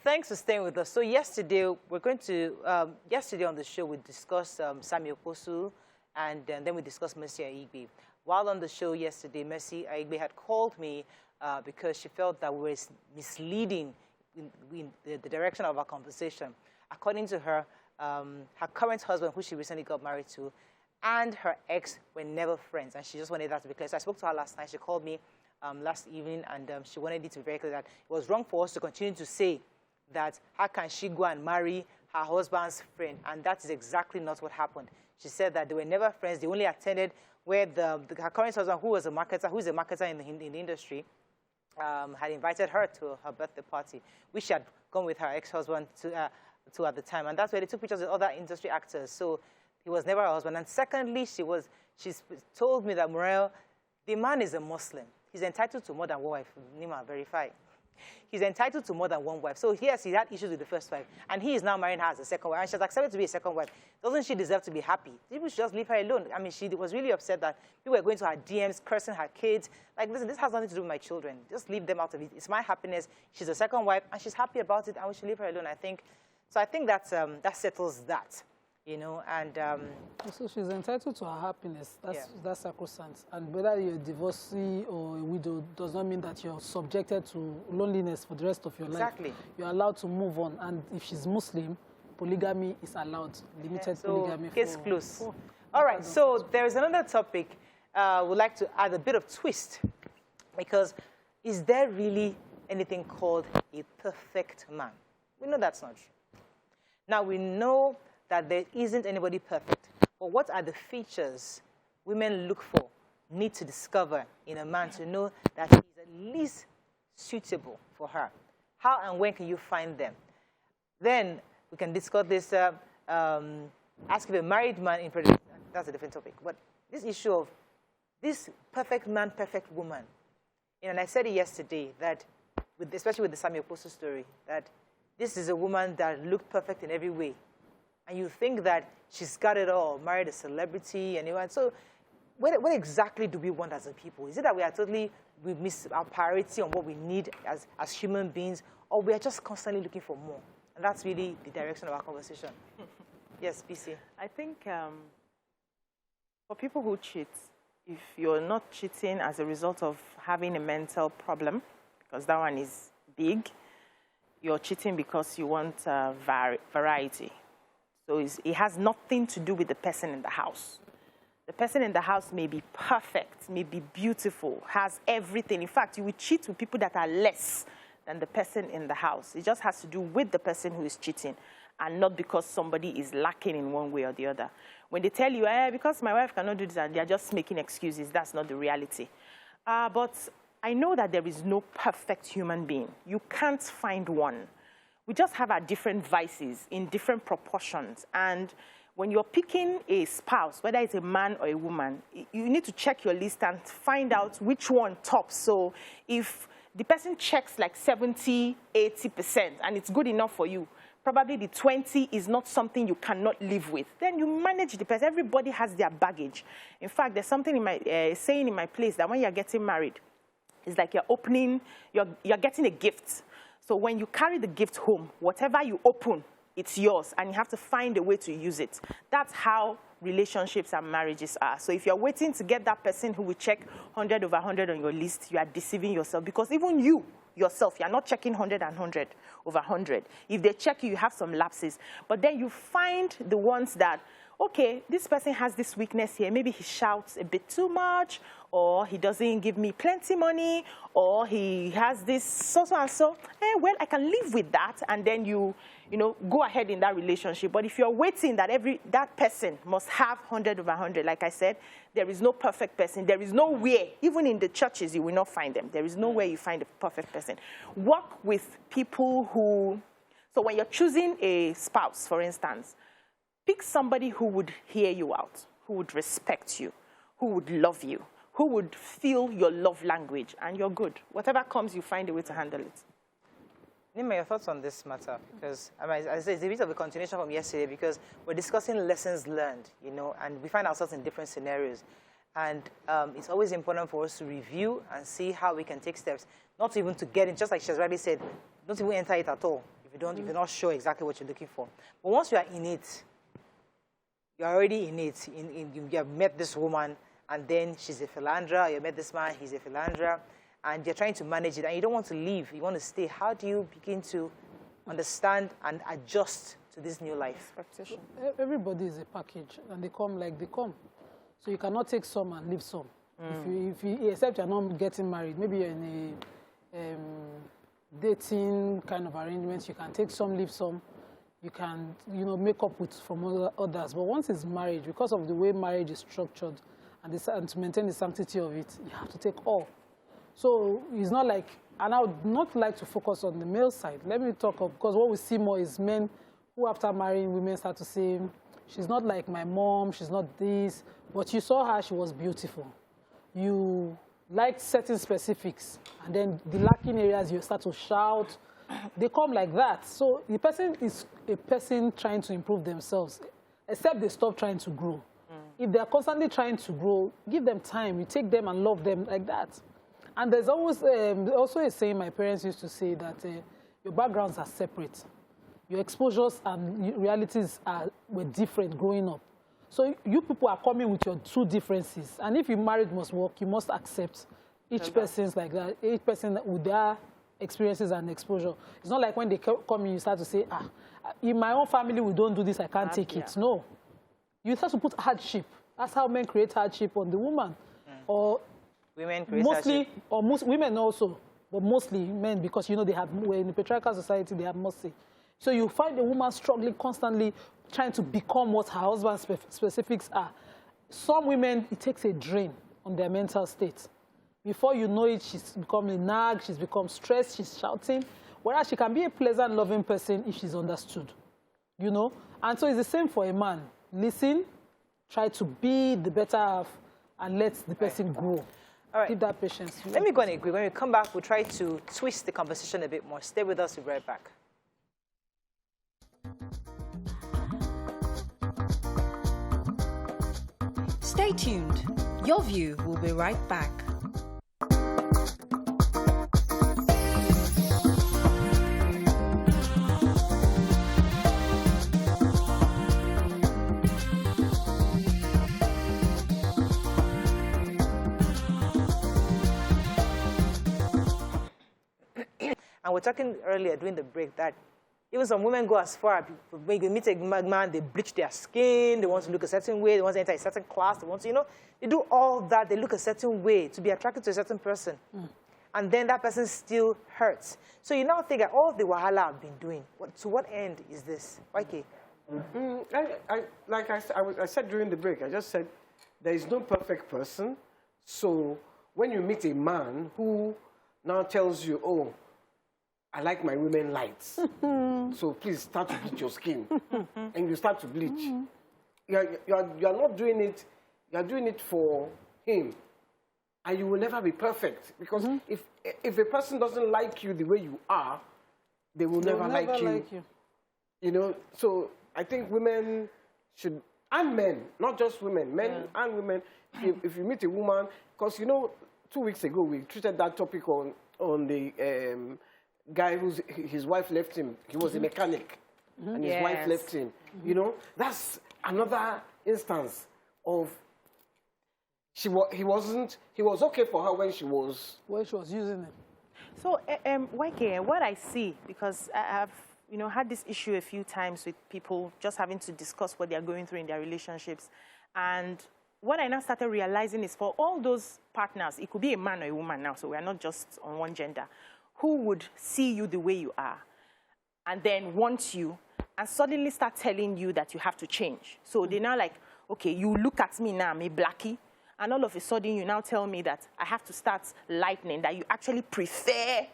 Thanks for staying with us. So yesterday, yesterday on the show, we discussed Samuel Posu, and then we discussed Mercy Aigbe. While on the show yesterday, Mercy Aigbe had called me because she felt that we were misleading in the direction of our conversation. According to her, her current husband, who she recently got married to, and her ex were never friends, and she just wanted that to be clear. So I spoke to her last night. She called me last evening, and she wanted it to be very clear that it was wrong for us to continue to say that how can she go and marry her husband's friend, and that is exactly not what happened. She said that they were never friends. They only attended where her current husband, who is a marketer in the industry, had invited her to her birthday party, which she had gone with her ex-husband to at the time, and that's where they took pictures with other industry actors. So he was never her husband. And secondly, she's told me that Morayo, the man is a Muslim. He's entitled to more than one wife. Nima, verify. He's entitled to more than one wife. So yes, he had issues with the first wife, and he is now marrying her as a second wife, and she's accepted to be a second wife. Doesn't she deserve to be happy? People should just leave her alone. I mean, she was really upset that people were going to her DMs, cursing her kids. Like, listen, this has nothing to do with my children. Just leave them out of it. It's my happiness. She's a second wife, and she's happy about it, and we should leave her alone, I think. So I think that settles that. you know, and so she's entitled to her happiness. That's sacrosanct. And whether you're a divorcee or a widow does not mean that you're subjected to loneliness for the rest of your life. Exactly. You're allowed to move on. And if she's Muslim, polygamy is allowed. Limited polygamy. Case closed. All right. So there is another topic. We'd like to add a bit of twist, because is there really anything called a perfect man? We know that's not true. Now we know that there isn't anybody perfect. But what are the features women look for, need to discover in a man to know that he's at least suitable for her? How and when can you find them? Then we can discuss this, ask if a married man in pregnancy, that's a different topic. But this issue of this perfect man, perfect woman, and I said it yesterday, that especially with the Samuel Poso story, that this is a woman that looked perfect in every way. And you think that she's got it all, married a celebrity, and so what exactly do we want as a people? Is it that we miss our priority on what we need as human beings, or we are just constantly looking for more? And that's really the direction of our conversation. Yes, BC. I think for people who cheat, if you're not cheating as a result of having a mental problem, because that one is big, you're cheating because you want variety. So it has nothing to do with the person in the house. The person in the house may be perfect, may be beautiful, has everything. In fact, you will cheat with people that are less than the person in the house. It just has to do with the person who is cheating, and not because somebody is lacking in one way or the other. When they tell you, because my wife cannot do this, and they're just making excuses, that's not the reality. But I know that there is no perfect human being. You can't find one. We just have our different vices in different proportions. And when you're picking a spouse, whether it's a man or a woman, you need to check your list and find out which one tops. So if the person checks like 70, 80%, and it's good enough for you, probably the 20 is not something you cannot live with, then you manage the person. Everybody has their baggage. In fact, there's something in my saying in my place that when you're getting married, it's like you're getting a gift. So when you carry the gift home, whatever you open, it's yours, and you have to find a way to use it. That's how relationships and marriages are. So if you're waiting to get that person who will check 100 over 100 on your list, you are deceiving yourself, because even you, yourself, you're not checking 100 and 100 over 100. If they check you, you have some lapses. But then you find the ones that, okay, this person has this weakness here. Maybe he shouts a bit too much, or he doesn't give me plenty money, or he has this so and so. Well, I can live with that, and then you go ahead in that relationship. But if you're waiting that that person must have 100 over 100, like I said, there is no perfect person. There is nowhere, even in the churches, you will not find them. There is nowhere you find a perfect person. Work with people who, so when you're choosing a spouse, for instance, pick somebody who would hear you out, who would respect you, who would love you, who would feel your love language, and you're good. Whatever comes, you find a way to handle it. Nima, your thoughts on this matter? Because as I say, it's a bit of a continuation from yesterday, because we're discussing lessons learned, and we find ourselves in different scenarios. And it's always important for us to review and see how we can take steps, not even to get in, just like she's already said, don't even enter it at all if you're not sure exactly what you're looking for. But once you are in it, you're already in it. You have met this woman, and then she's a philanderer. You met this man, he's a philanderer, and you're trying to manage it, and you don't want to leave. You want to stay. How do you begin to understand and adjust to this new life? Everybody is a package, and they come like they come. So you cannot take some and leave some. Except you're not getting married. Maybe you're in a dating kind of arrangement. You can take some, leave some. You can, make up with from others. But once it's marriage, because of the way marriage is structured, and to maintain the sanctity of it, you have to take all. So it's not like, and I would not like to focus on the male side. Let me talk of, because what we see more is men who, after marrying, women start to say, she's not like my mom, she's not this, but you saw her, she was beautiful. You liked certain specifics, and then the lacking areas, you start to shout. They come like that. So the person is a person trying to improve themselves, except they stop trying to grow. If they're constantly trying to grow, give them time. You take them and love them like that. And there's always also a saying my parents used to say that your backgrounds are separate. your exposures and realities were different growing up. So you people are coming with your two differences. And if your marriage must work, you must accept each person's like that, each person with their experiences and exposure. It's not like when they come in, you start to say, in my own family, we don't do this, I can't take it. No. You start to put hardship. That's how men create hardship on the woman. Or women create mostly, hardship. or women also, but mostly men, because, you know, we're in a patriarchal society, they have mercy. So you find a woman struggling constantly, trying to become what her husband's specifics are. Some women, it takes a drain on their mental state. Before you know it, she's become a nag, she's become stressed, she's shouting. Whereas she can be a pleasant, loving person if she's understood, you know? And so it's the same for a man. Listen, try to be the better half, and let the person grow. All right. Give that patience. Let me go and agree. When we come back, we'll try to twist the conversation a bit more. Stay with us. We'll be right back. Stay tuned. Your View will be right back. And we're talking earlier during the break that even some women go as far, when you meet a man, they bleach their skin, they want to look a certain way, they want to enter a certain class, they want to, you know, they do all that, they look a certain way to be attracted to a certain person. And then that person still hurts. So you now think that all the wahala I've been doing, to what end is this? YK? Like I said during the break, I just said there is no perfect person. So when you meet a man who now tells you, oh, I like my women light, so please start to bleach your skin, and you start to bleach. You're not doing it, you're doing it for him, and you will never be perfect, because if a person doesn't like you the way you are, they will never like you. You know, so I think women should, and men, not just women, men and women, if you meet a woman, because, you know, 2 weeks ago we treated that topic on the guy his wife left him. He was a mechanic, and his wife left him. You know, that's another instance of he was okay for her when she was using it. So, YK, what I see, because I've had this issue a few times with people just having to discuss what they're going through in their relationships, and what I now started realizing is for all those partners, it could be a man or a woman now, so we are not just on one gender, who would see you the way you are and then want you and suddenly start telling you that you have to change. So they're now like, okay, you look at me now, I'm a blackie, and all of a sudden you now tell me that I have to start lightening, that you actually prefer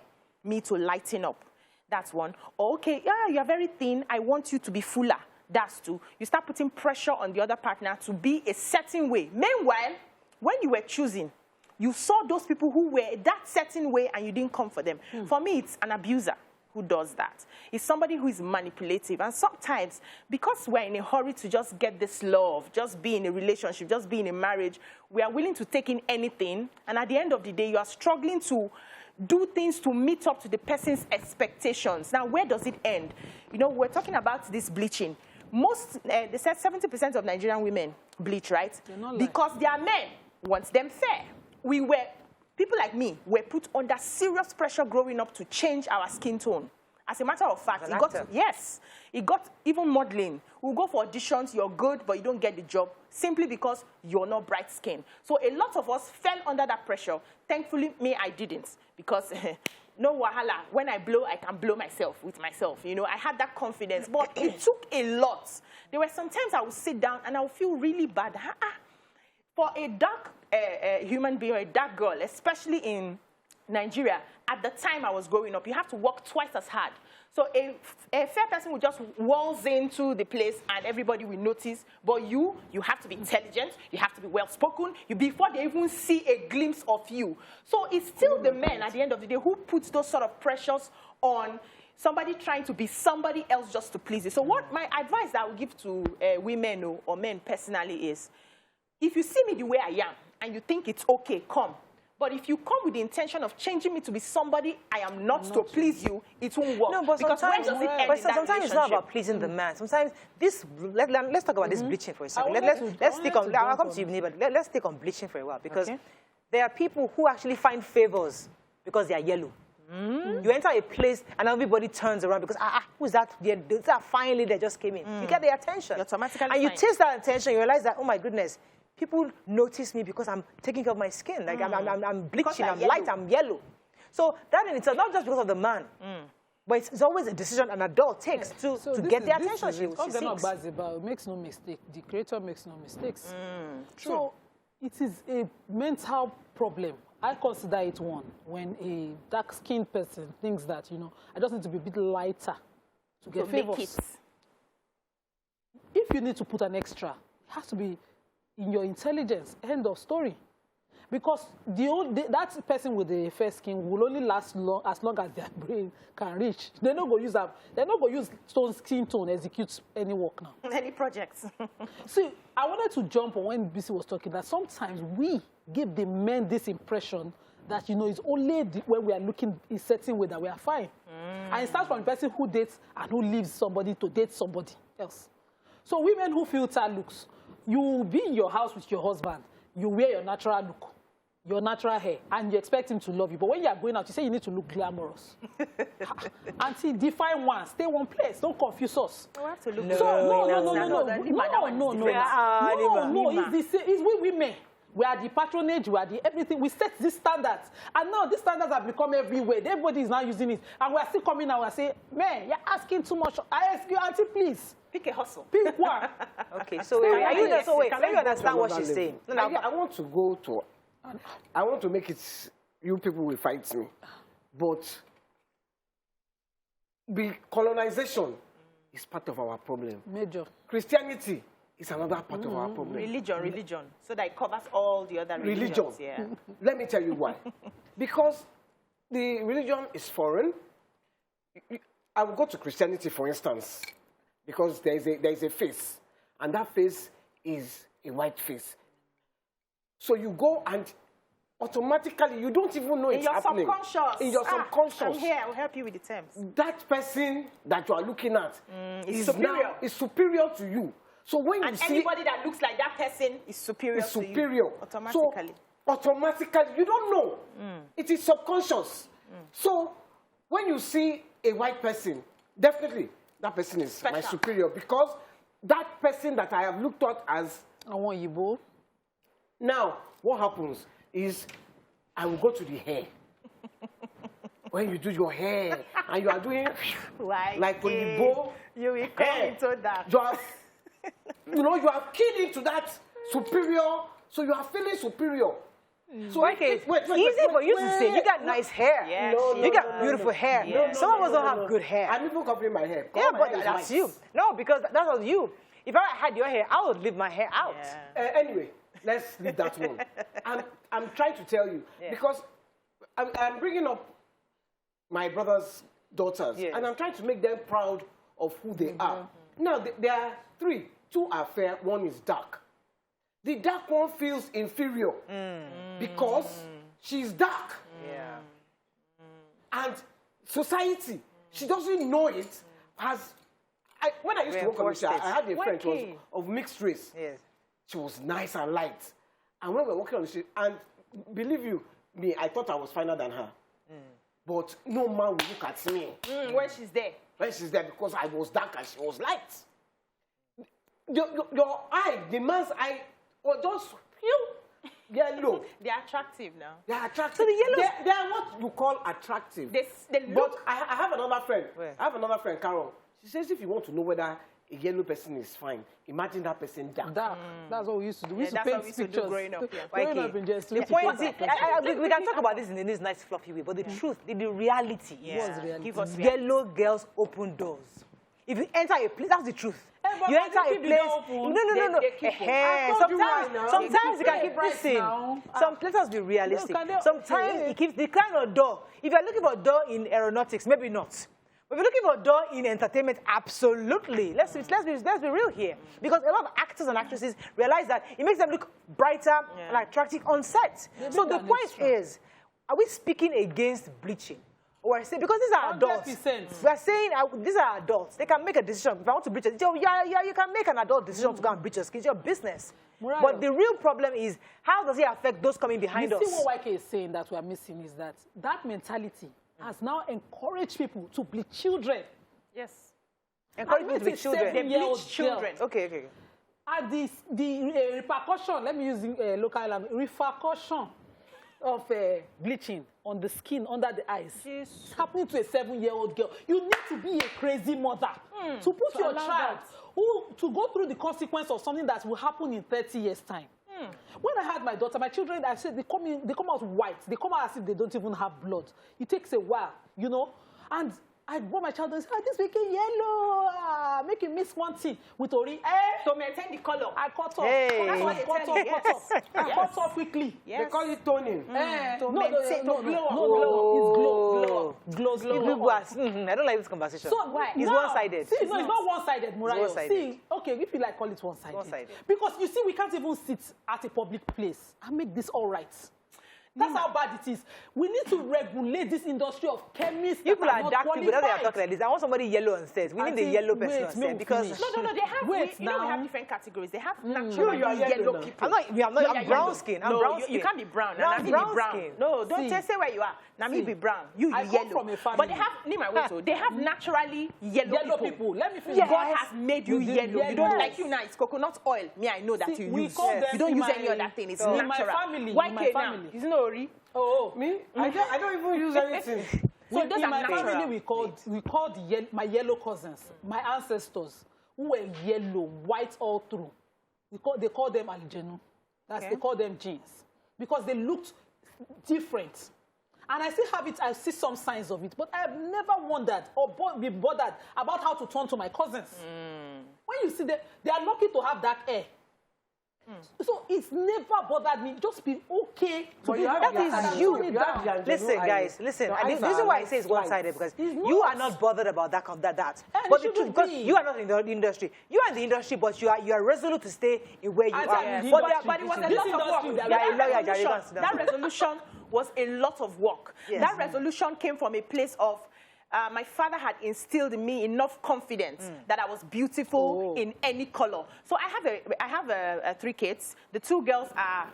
me to lighten up. That's one. Or, okay, yeah, you're very thin, I want you to be fuller. That's two. You start putting pressure on the other partner to be a certain way. Meanwhile, when you were choosing, you saw those people who were that certain way and you didn't come for them. For me, it's an abuser who does that. It's somebody who is manipulative. And sometimes, because we're in a hurry to just get this love, just be in a relationship, just be in a marriage, we are willing to take in anything. And at the end of the day, you are struggling to do things to meet up to the person's expectations. Now, where does it end? You know, we're talking about this bleaching. They said 70% of Nigerian women bleach, right? Because their men want them fair. People like me were put under serious pressure growing up to change our skin tone. As a matter of fact, it got even modeling. We'll go for auditions, you're good, but you don't get the job, simply because you're not bright skin. So a lot of us fell under that pressure. Thankfully, me, I didn't, because no wahala. When I blow, I can blow myself with myself. You know, I had that confidence, but it took a lot. There were some times I would sit down and I would feel really bad. For a dark human being or a dark girl, especially in Nigeria, at the time I was growing up, you have to work twice as hard. So a fair person would just waltz into the place and everybody will notice. But you have to be intelligent, you have to be well-spoken, before they even see a glimpse of you. So it's still the men at the end of the day who puts those sort of pressures on somebody trying to be somebody else just to please you. So what my advice that I would give to women or men personally is, if you see me the way I am and you think it's okay, come. But if you come with the intention of changing me to be somebody I am not to please you, it won't work. No, but because sometimes, when does it end in that sometimes it's not about pleasing the man. Sometimes this, let's talk about this bleaching for a second. Let's stick on, I'll come to you, but let's stick on bleaching for a while, because there are people who actually find favors because they are yellow. You enter a place and everybody turns around because, who's that? That fine lady that just came in. You get their attention. You're automatically and you taste that attention, you realize that, oh my goodness, people notice me because I'm taking care of my skin. Like I'm bleaching, I'm light, I'm yellow. So that in itself, not just because of the man, but it's always a decision an adult takes to get the attention she seeks. Makes no mistake. The creator makes no mistakes. So it is a mental problem. I consider it one when a dark-skinned person thinks that, you know, I just need to be a bit lighter to get favors. If you need to put an extra, it has to be in your intelligence. End of story. Because that person with the fair skin will only last as long as their brain can reach. They're not going to use stone skin tone to execute any work now. Any projects. See, I wanted to jump on when BC was talking that sometimes we give the men this impression that, you know, it's only when we are looking in a certain way that we are fine. And it starts from the person who dates and who leaves somebody to date somebody else. So women who filter looks, you will be in your house with your husband, you wear your natural look, your natural hair, and you expect him to love you. But when you are going out, you say you need to look glamorous. Auntie, define one, stay one place, don't confuse us. We have to look No, it's we women. We are the patronage, we are the everything. We set these standards. And now these standards have become everywhere. Everybody is now using it. And we are still coming now and say, man, you're asking too much. I ask you, auntie, please. Pick a hustle. Pick one. Okay, so let me understand what she's saying. I want to go to, I want to make it, you people will fight me. But the colonization is part of our problem. Major. Christianity is another part of our problem. Religion. So that it covers all the other religions. Yeah. Let me tell you why. Because the religion is foreign. I will go to Christianity, for instance, because there is a face, and that face is a white face. So you go and automatically, you don't even know it's happening. In your subconscious. I'm here. I will help you with the terms. That person that you are looking at is superior. Is superior to you. So when you see anybody that looks like that person is superior to you. Automatically. So automatically, you don't know. It is subconscious. So when you see a white person, definitely that person is my superior, because that person that I have looked at as I want you both. Now, what happens is I will go to the hair. When you do your hair and you are doing like when you bow, you will come into that. You are keyed into that superior, so you are feeling superior. So okay, wait, easy for you to say. You got nice hair. Yeah, you got beautiful hair. Yeah. Some of us don't have good hair. I'm even covering my hair. Yeah, but that's you. No, because that was you. If I had your hair, I would leave my hair out. Yeah. Anyway, let's leave that one. I'm trying to tell you, because I'm bringing up my brother's daughters, and I'm trying to make them proud of who they are. Now, there are three. Two are fair, one is dark. The dark one feels inferior because she's dark. And society, she doesn't know it, when I used to work on the show, I had a friend who was of mixed race. Yes. She was nice and light. And when we were working on the show, and believe you me, I thought I was finer than her. But no man will look at me. When she's there. When she's there, because I was dark and she was light. Your eye, the man's eye, or just yellow. They're attractive now. They're attractive. So the yellows, they are what you call attractive. They but look. I have another friend. Where? I have another friend, Carol. She says if you want to know whether a yellow person is fine, imagine that person dark. Dark. That's what we used to do. We used to paint pictures. Growing up. Growing up in just the point is, we can talk about this in this nice fluffy way, but the truth, the reality is, Give us yellow girls open doors. If you enter a place, that's the truth. You enter a place. No. Sometimes you can keep pressing. Let us be realistic. Sometimes it keeps the kind of door. If you're looking for a door in aeronautics, maybe not. If you're looking for a door in entertainment, absolutely. Let's be real here. Because a lot of actors and actresses realize that it makes them look brighter and attractive on set. So the point is, are we speaking against bleaching? Or I say, because these are adults. 100%. We are saying these are adults. They can make a decision. If I want to bleach it, you can make an adult decision to go and bleach your skin. It's your business. Morayo. But the real problem is, how does it affect those coming behind us? You see what YK is saying that we are missing is that mentality has now encouraged people to bleach children. Yes. Encourage people to bleach children. They bleach children. Okay. And the repercussion, let me use local language, repercussion of bleaching on the skin, under the eyes. It's happening to a 7-year-old girl. You need to be a crazy mother to put your child to go through the consequence of something that will happen in 30 years' time. When I had my daughter, my children, I said they come out white. They come out as if they don't even have blood. It takes a while, you know. And I bought my child and said, this making yellow, make you miss one thing with Ori. To maintain the color. I cut off. Hey. That's why I cut off quickly. Yes. They call it toning. To No, glow. It's glow. I don't like this conversation. So why? It's one-sided. See, no, it's not one-sided, Morayo. one-sided. See, okay, if you like, call it one-sided. One-sided. Because you see, we can't even sit at a public place and make this all right. That's how bad it is. We need to regulate this industry of chemists. People that are not dark people. That's why I'm qualified. talking like this. I want somebody yellow on set. We need the yellow person on set because No, they have. Wait, You know, we now. have different categories. They have natural You are yellow yellow now. people. I'm brown skin. I'm brown skin. You can't be brown. No, Now I'm me brown be brown. skin. No, don't See. say where you are. Now me See. be brown. You I come yellow. from a family. But they have, Nima, wait, so they have naturally yellow people. Let me finish. God has made you did yellow. You don't yellow. like you now. It's coconut oil. Me, I know that See, you we use. call them You don't in use my- any other thing. It's in my natural. family, in Why my now? family. It's no ori. Oh, Me? I don't even use anything. So those in are my natural. family, we called my yellow cousins, my ancestors, who were yellow, white all through. They call them aljenu. They call them genes because they looked different. And I still have it. I see some signs of it, but I have never wondered or been bothered about how to turn to my cousins. When you see them, they are lucky to have dark hair. So it's never bothered me. Just be okay to But be you have That your is eyes. you. You have your Listen, eyes. guys, listen. Your And the eyes reason are why I like say it's one-sided because It's you not. are not bothered about that. And But it the truth, shouldn't because be. you are not in the industry. You are in the industry, but you are resolute to stay in where you I are. said, But But it was a This lot of industry work. that Yeah, we lawyer, are- Jerry, go and sit down. That resolution was a lot of work. Yes. That resolution came from a place of my father had instilled in me enough confidence that I was beautiful in any color. So I have 3 kids. The 2 girls are,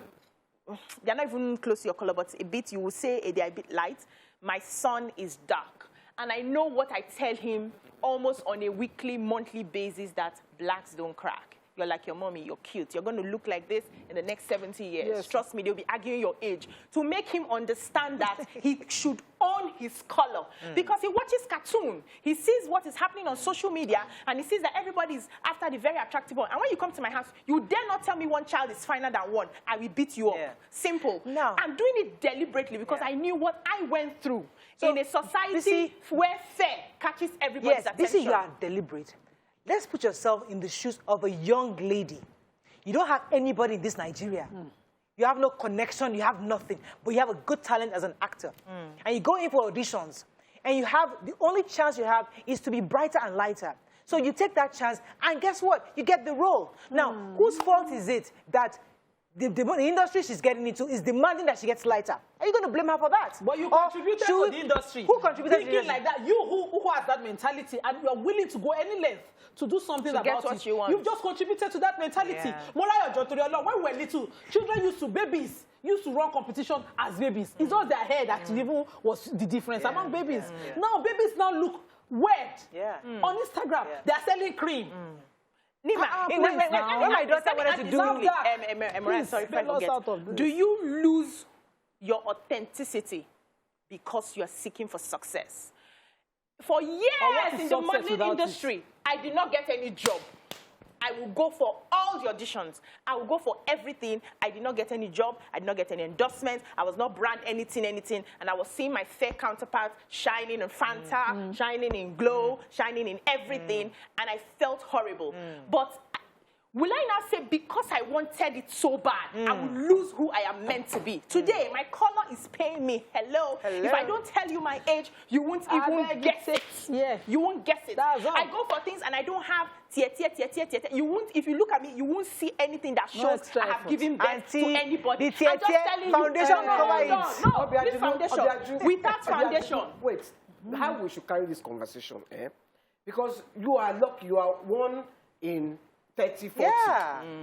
they're not even close to your color, but a bit, you will say they're a bit light. My son is dark. And I know what I tell him almost on a weekly, monthly basis that blacks don't crack. You're like your mommy, you're cute. You're going to look like this in the next 70 years. Yes. Trust me, they'll be arguing your age to make him understand that he should own his color. Because he watches cartoon. He sees what is happening on social media, and he sees that everybody's after the very attractive one. And when you come to my house, you dare not tell me one child is finer than one. I will beat you up. Yeah. Simple. No. I'm doing it deliberately because I knew what I went through So, in a society you see- where fair catches everybody's Yes, attention. this is you are deliberate. Let's put yourself in the shoes of a young lady. You don't have anybody in this Nigeria. You have no connection, you have nothing, but you have a good talent as an actor. And you go in for auditions, and you have, the only chance you have is to be brighter and lighter. So you take that chance, and guess what? You get the role. Now, whose fault is it that the industry she's getting into is demanding that she gets lighter? Are you going to blame her for that? But you Or contributed should- to the industry. Who contributed to the Thinking industry? like that, you who has that mentality and you are willing to go any length to do something To get about what it. you want. You've just contributed to that mentality. Yeah. Morayo, Jotoriolo, when we were little, children babies used to run competition as babies. It's just their hair that even was the difference among babies. Now babies now look weird. Yeah. On Instagram, they are selling cream. Nima, When my daughter wanted to do Morayo, sorry if I bail us forget. out of this. Do you lose your authenticity because you are seeking for success? For years what is in the success modeling without industry, I did not get any job. I will go for all the auditions. I will go for everything. I did not get any job. I did not get any endorsements. I was not brand anything. And I was seeing my fair counterparts shining in Fanta, shining in Glow, shining in everything. And I felt horrible. But Will I now say, because I wanted it so bad, I will lose who I am meant to be? Today, my color is paying me. Hello. If I don't tell you my age, you won't even guess it. Yeah. You won't guess it. That's all. I go for things and I don't have tear. You won't, if you look at me, you won't see anything that shows I have given birth to anybody. The I'm just telling foundation you. No, this foundation. Without foundation. Wait, how we should carry this conversation, Because you are lucky, you are one in 30, 40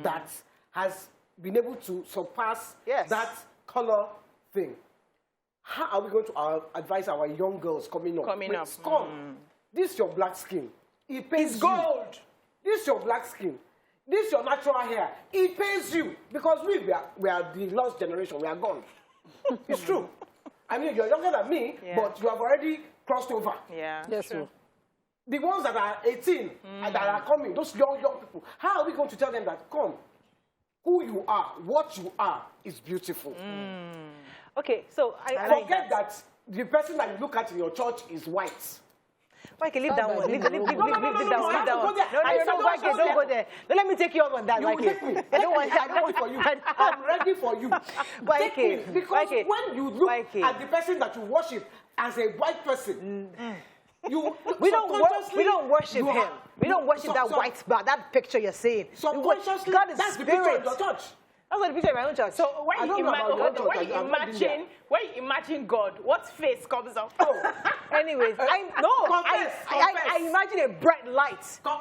that has been able to surpass that color thing. How are we going to advise our young girls coming up? Come, this is your black skin. It pays It's gold. This is your black skin. This is your natural hair. It pays you. Because we are the lost generation. We are gone. It's true. I mean, you're younger than me, but you have already crossed over. Yeah. Yes, sir. The ones that are 18 and that are coming, those young people, how are we going to tell them that, come, who you are, what you are is beautiful? Okay, so I forget that the person that you look at in your church is white. Mike, leave that one. Leave that one. No, No, don't go there. Don't let me take you up on that. You take me. I'm ready for you. I'm ready for you. Take me. Because when you look at the person that you worship as a white person, we don't worship him. We don't worship that white bar, that picture you're saying. Subconsciously, God is that's spirit. the picture in your church. That's what the picture in my own church. So when you imagine God, what face comes up? Anyways, I imagine a bright light. A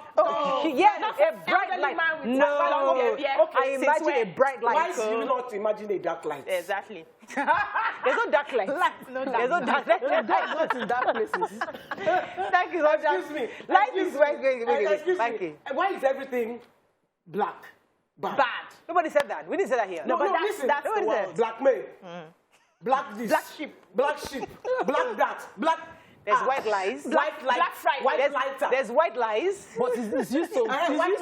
bright light. No, I imagine a bright light. Why do you not imagine a dark light? Exactly. There's no dark light. There's no dark light. Not in dark places. Thank you. Excuse me. Light is very Thank you. Why is everything black? Bad. Nobody said that. We didn't say that here. No, but listen. That's the word. Black men. Black this. Black sheep. Black sheep. Black that. Black. There's white lies. Black light. Black Friday. White lighter. There's white lies. But it's used to. White light.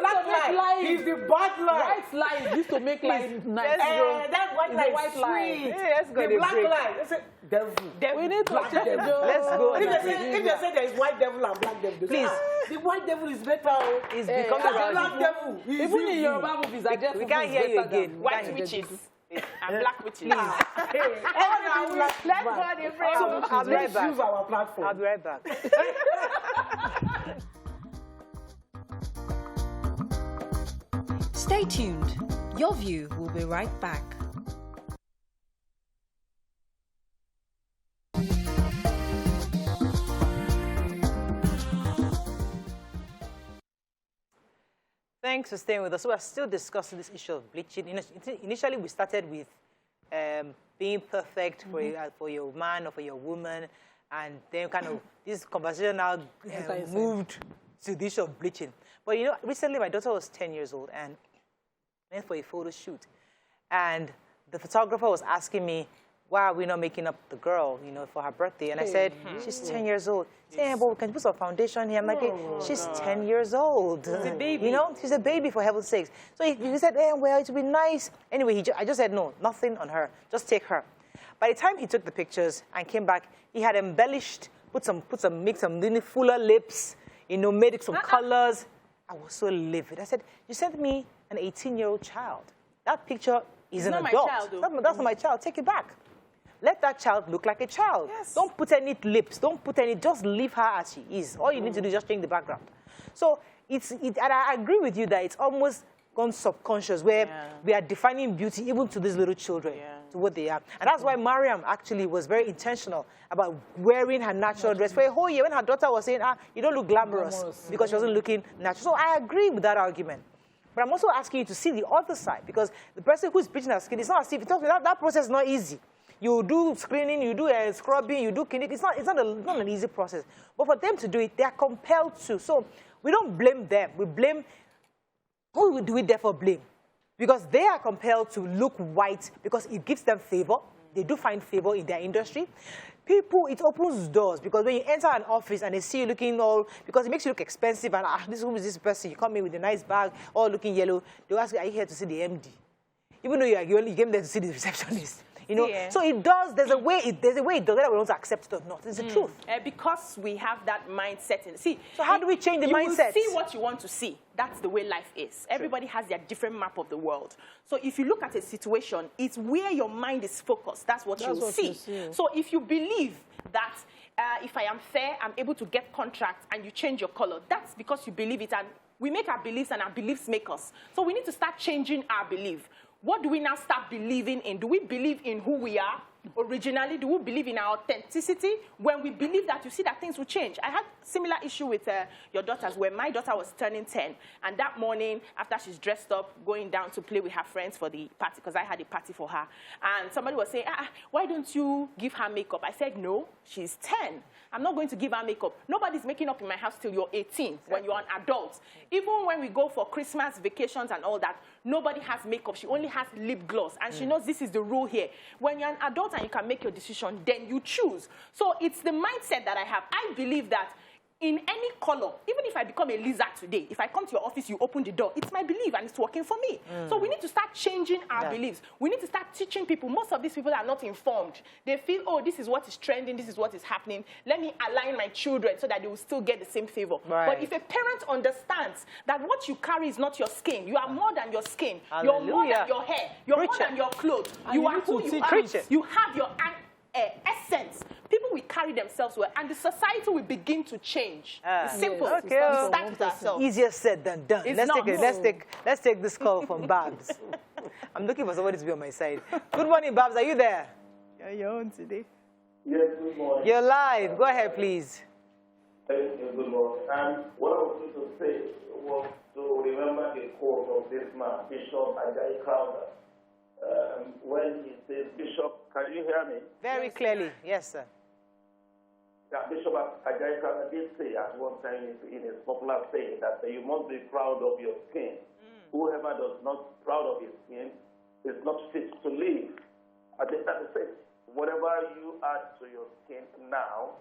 Black light. He's the bad light. White light used to make life nice. That white light. White light. Let's go. The black light. Devil. We need to check the devil. Let's go. If they say there is white devil and black devil, Please. The white devil is better. It's because The of black devil. Even in Yoruba movies, we can't hear you again. White witches and black witches. Let's go. I'll be right back. Use our platform. I'll be right back. Stay tuned. Your View will be right back. Thanks for staying with us. So we're still discussing this issue of bleaching. Initially, we started with being perfect for your man or for your woman, and then kind of this conversation now moved to the issue of bleaching. But you know, recently my daughter was 10 years old and went for a photo shoot, and the photographer was asking me, why are we not making up the girl, you know, for her birthday? And I said, she's 10 years old. She said, but can you put some foundation here? I'm like, hey, she's 10 years old. She's a baby. You know, she's a baby, for heaven's sakes. So he said, well, it would be nice. Anyway, I just said, no, nothing on her. Just take her. By the time he took the pictures and came back, he had embellished, make some really fuller lips, you know, made it some colors. I was so livid. I said, you sent me an 18-year-old child. That picture is an adult. That's not my child. Take it back. Let that child look like a child. Yes. Don't put any lips. Don't put any. Just leave her as she is. All you need to do is just change the background. So and I agree with you that it's almost gone subconscious, where we are defining beauty even to these little children, to what they are. And that's why Mariam actually was very intentional about wearing her natural dress for a whole year. When her daughter was saying, you don't look glamorous, because she wasn't looking natural. So I agree with that argument. But I'm also asking you to see the other side, because the person who's bleaching her skin, it's not as if that process is not easy. You do screening, you do scrubbing, you do cleaning. It's not an easy process. But for them to do it, they are compelled to. So we don't blame them. We blame, who do we therefore blame? Because they are compelled to look white because it gives them favor. They do find favor in their industry. People, it opens doors, because when you enter an office and they see you looking all, because it makes you look expensive, and who is this person? You come in with a nice bag, all looking yellow. They'll ask you, are you here to see the MD? Even though you came there to see the receptionist. You know, Yeah. so it does. There's a way it does. Whether we want to accept it or not, it's the truth. Because we have that mindset. So how do we change the mindset? You will see what you want to see. That's the way life is. Everybody has their different map of the world. So if you look at a situation, it's where your mind is focused. That's what you will see. So if you believe that if I am fair, I'm able to get contracts, and you change your color, that's because you believe it. And we make our beliefs, and our beliefs make us. So we need to start changing our belief. What do we now start believing in? Do we believe in who we are originally? Do we believe in our authenticity? When we believe that, you see that things will change. I had similar issue with your daughters, where my daughter was turning 10. And that morning, after she's dressed up, going down to play with her friends for the party, because I had a party for her. And somebody was saying, why don't you give her makeup? I said, no, she's 10. I'm not going to give her makeup. Nobody's making up in my house till you're 18, when you're an adult. Even when we go for Christmas vacations and all that, nobody has makeup. She only has lip gloss. And she knows this is the rule here. When you're an adult and you can make your decision, then you choose. So it's the mindset that I have. I believe that in any color, even if I become a lizard today, if I come to your office, you open the door, it's my belief and it's working for me. So we need to start changing our beliefs. We need to start teaching people. Most of these people are not informed. They feel, oh, this is what is trending, this is what is happening. Let me align my children so that they will still get the same favor. Right. But if a parent understands that what you carry is not your skin, you are more than your skin, you're more than your hair, you're more than your clothes, you are who you are, you have your essence. People will carry themselves well, and the society will begin to change. It's simple. Okay. Start with ourselves. Easier said than done. Let's take this call from Babs. I'm looking for somebody to be on my side. Good morning, Babs. Are you there? Yeah, you're on today. Yes, good morning. You're live. Go ahead, please. Thank you, good morning. What I was going to say was to remember the quote of this man, Bishop Ajayi Crowder. When he says, Bishop, can you hear me? Very clearly. Yes, sir. Yeah, Bishop Ajayi Crowder did say at one time in his popular saying that you must be proud of your skin. Whoever does not proud of his skin is not fit to live. I think that's it. Whatever you add to your skin now,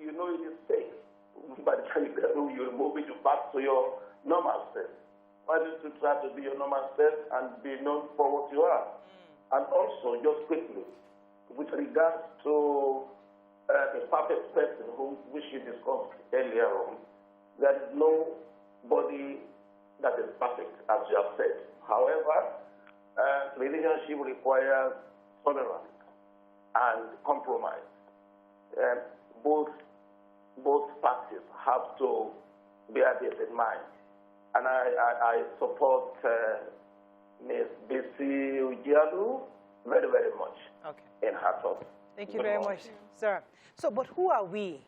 you know it is fake. By the time you remove it, you back to your normal self. Why don't you try to be your normal self and be known for what you are? And also, just quickly, with regards to a perfect person which you discussed earlier on, there is nobody that is perfect, as you have said. However, relationship requires tolerance and compromise. Both parties have to bear this in mind. And I support Ms. B.C. Ujialu very, very much in her thoughts. Thank you very much, sir. So, but who are we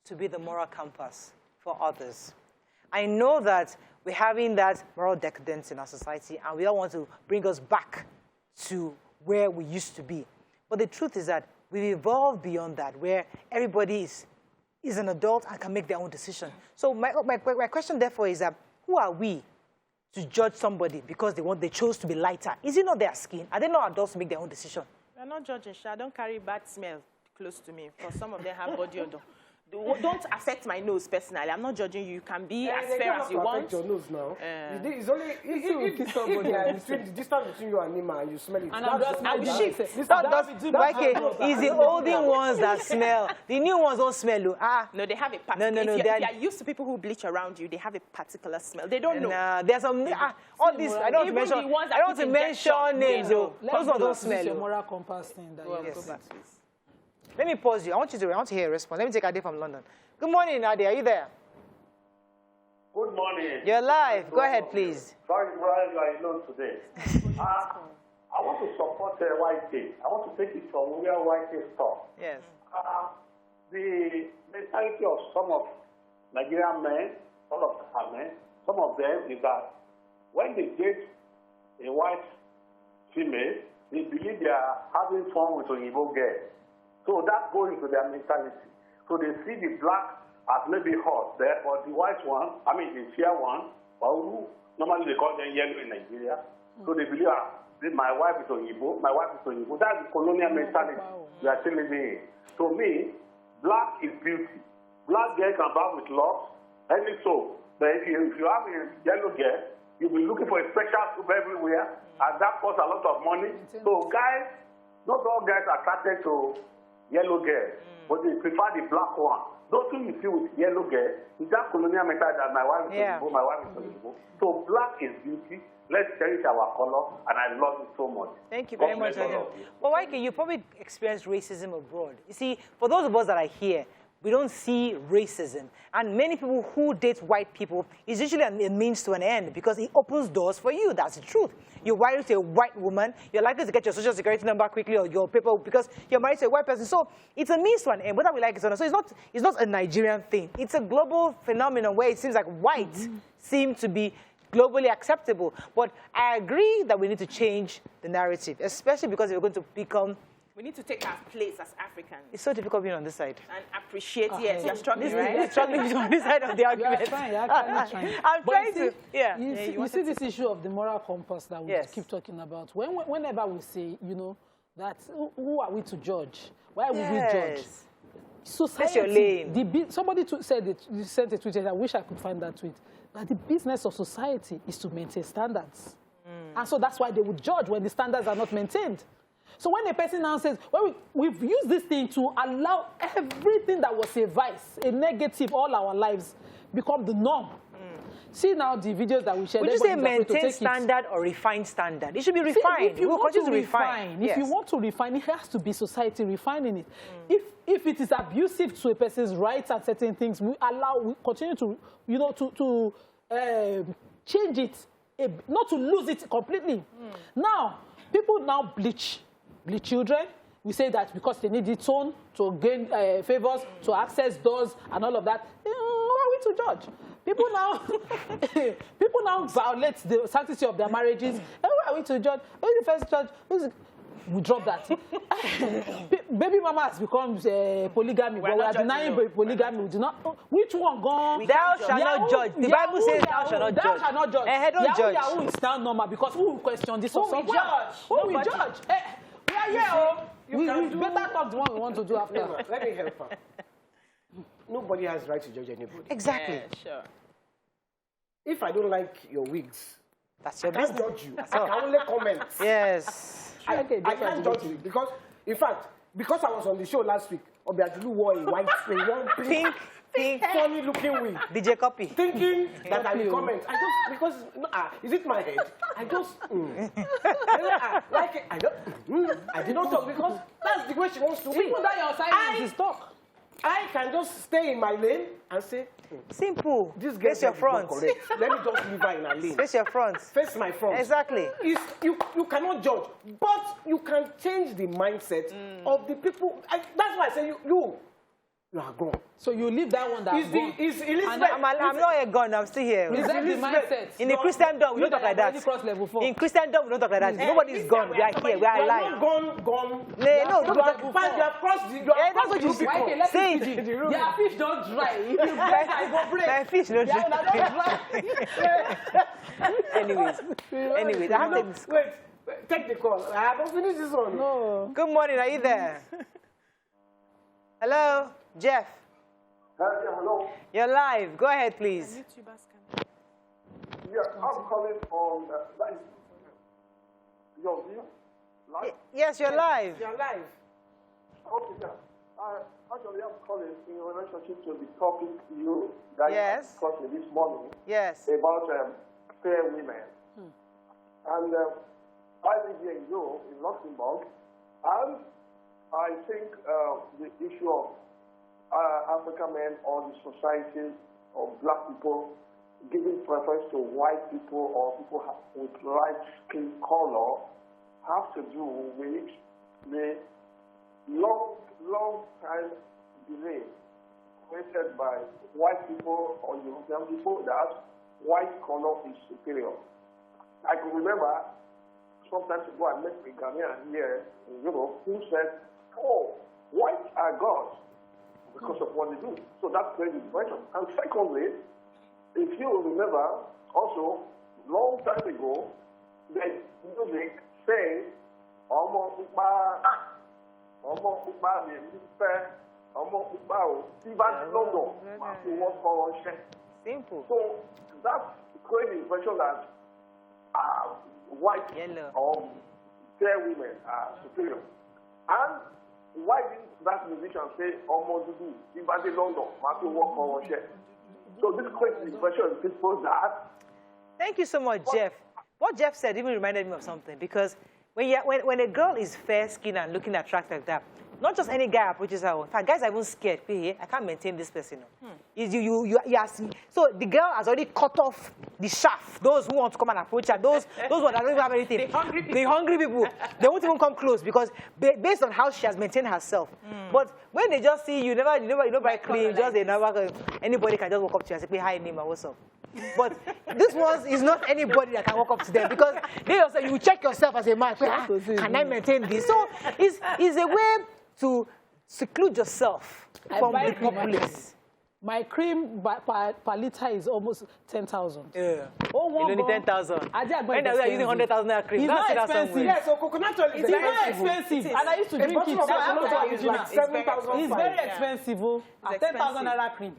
to be the moral compass for others? I know that we're having that moral decadence in our society, and we all want to bring us back to where we used to be. But the truth is that we've evolved beyond that, where everybody is an adult and can make their own decision. So my question, therefore, is that who are we to judge somebody because they chose to be lighter? Is it not their skin? Are they not adults to make their own decision? We're not judging. I don't carry bad smell close to me, because some of them have body odor. Don't affect my nose personally. I'm not judging you. You can be as fair as you want. Your nose now. It's only if you kiss somebody and the distance between you and him and you smell it. And I'll be shift. It's the olden ones that smell. The new ones don't smell. No, they have a particular. No, if you're used to people who bleach around you, they have a particular smell. They don't know. Nah, there's some all this. I don't want to mention names. Those ones don't smell. Your moral compass thing that you go back. Let me pause you. I want to hear a response. Let me take Ade from London. Good morning, Ade. Are you there? Good morning. You're live. Go ahead, please. Sorry, Brian, you are alone today. I want to support YK. I want to take it from where YK stopped. Yes. The mentality of some of Nigerian men, some of our men, some of them is that when they date a white female, they believe they are having fun with an Igbo girl. So that goes into their mentality. So they see the black as maybe hot there, but the white one, I mean the fair one, or normally they call them yellow in Nigeria. So they believe, my wife is Igbo, my wife is Igbo. That's the colonial mentality we are still living in. To me, black is beauty. Black girl can buy with locks, any soap. But if you have a yellow girl, You'll be looking for a special soup everywhere, and that costs a lot of money. So guys, not all guys are attracted to yellow girls, but they prefer the black one. Those who you see with yellow girls, is that colonial method that my wife is my wife is So black is beauty. Let's cherish our color, and I love it so much. Thank you very much. Well, Waike, you probably experienced racism abroad. You see, for those of us that are here, we don't see racism. And many people who date white people is usually a means to an end because it opens doors for you. That's the truth. You're married to a white woman, you're likely to get your social security number quickly or your paper because you're married to a white person. So it's a means to an end, whether we like it or not. So it's not a Nigerian thing. It's a global phenomenon where it seems like whites seem to be globally acceptable. But I agree that we need to change the narrative, especially because we're going to become... We need to take our place as Africans. It's so difficult being on this side. And appreciate, yes, you're struggling, right? You're struggling on this side of the argument. You're trying, you're trying. I'm trying to, yeah. You see this issue of the moral compass that we keep talking about. Whenever we say, you know, that who are we to judge? Why would we judge? Society, that's your lane. Somebody sent a tweet, and I wish I could find that tweet, that the business of society is to maintain standards. And so that's why they would judge when the standards are not maintained. So when a person now says, well, we've used this thing to allow everything that was a vice, a negative, all our lives, become the norm. See now the videos that we share. Would you say maintain standard or refine standard? It should be refined. If you want to refine, if you want to refine, it has to be society refining it. If it is abusive to a person's rights and certain things, we continue to, you know, to change it, not to lose it completely. Now, people now bleach children. We say that because they need the tone to gain favors, to access doors and all of that. Who are we to judge? People now violate the sanctity of their marriages. Who are we to judge? Who is the first judge? We drop that. Baby mama has become polygamy, but we are denying polygamy. We do not. Which one gone? Thou shalt not judge. The Bible says thou shalt not judge. Thou shalt not judge. Don't judge. Yahoo is now normal because who will question this? Who will judge? Who will judge? We are here. We better talk the one we want to do after. Let me help her. Nobody has the right to judge anybody. Exactly. Yeah, sure. If I don't like your wigs, that's your business. I can't judge you. I can only comment. Yes. I can't judge you because, in fact, because I was on the show last week, Obiajulu wore a white spray, one pink, funny-looking wig. DJ copy. Thinking that I will comment. Is it my head? I did not talk because that's the way she wants to be. People that your silence is talk. I can just stay in my lane and say, simple. This face your front. Let me just leave her in her lane. Face your front. Face my front. Exactly. You cannot judge, but you can change the mindset of the people. That's why I say you are gone. So you leave that one that's gone. I'm not a gun. I'm still here. Is that the mindset? In the Christendom, we don't talk like that. In Christendom, we don't talk like that. Nobody's gone. We are here. We are alive. Gone. No, don't talk. That's what you say. Their fish don't dry. If you break, I go break. My fish don't dry. Anyways, I have to take this call. Wait, take the call. I haven't finished this one. No. Good morning. Are you there? Hello, Jeff. Hello. You're live. Go ahead, please. Yeah, I'm calling on your view. Live? Yes, you're live. You're live. Okay, yeah. Actually, I'm calling in relationship to the topic you guys discussed this morning. Yes. About fair women. And I live here in Europe, in Luxembourg, and I think the issue of African men or the society of black people giving preference to white people or people with light skin color have to do with the long time delay created by white people or European people that white color is superior. I can remember sometimes ago I met a Ghanaian here in Europe who said, oh, whites are gods because of what they do. So that's very important. And secondly, if you remember, also, long time ago, the music saying, Simple. So that's creating the impression that white or fair women are superior. And why didn't that musician say, almost do, if I did London, I to work on one share? So this question is people that. Thank you so much, Jeff. What Jeff said even reminded me of something, because when a girl is fair-skinned and looking attractive like that, not just any guy approaches her. In fact, guys are even scared. I can't maintain this person. So the girl has already cut off the shaft. Those who want to come and approach her, those who don't even have anything. The hungry people. They won't even come close because based on how she has maintained herself. But when they just see you, nobody clean, anybody can just walk up to you and say, hi, Nima, what's up? But this one is not anybody that can walk up to them, because they also, you check yourself as a man. Can I maintain this? So it's a way to seclude yourself from the populace. My cream per liter is almost 10,000. Yeah. Only 10,000. When are using 100,000 cream? It's not expensive. Yeah, so coconut oil is very expensive. And I used to drink it. It's 7,000. It's very expensive. 10,000 naira cream.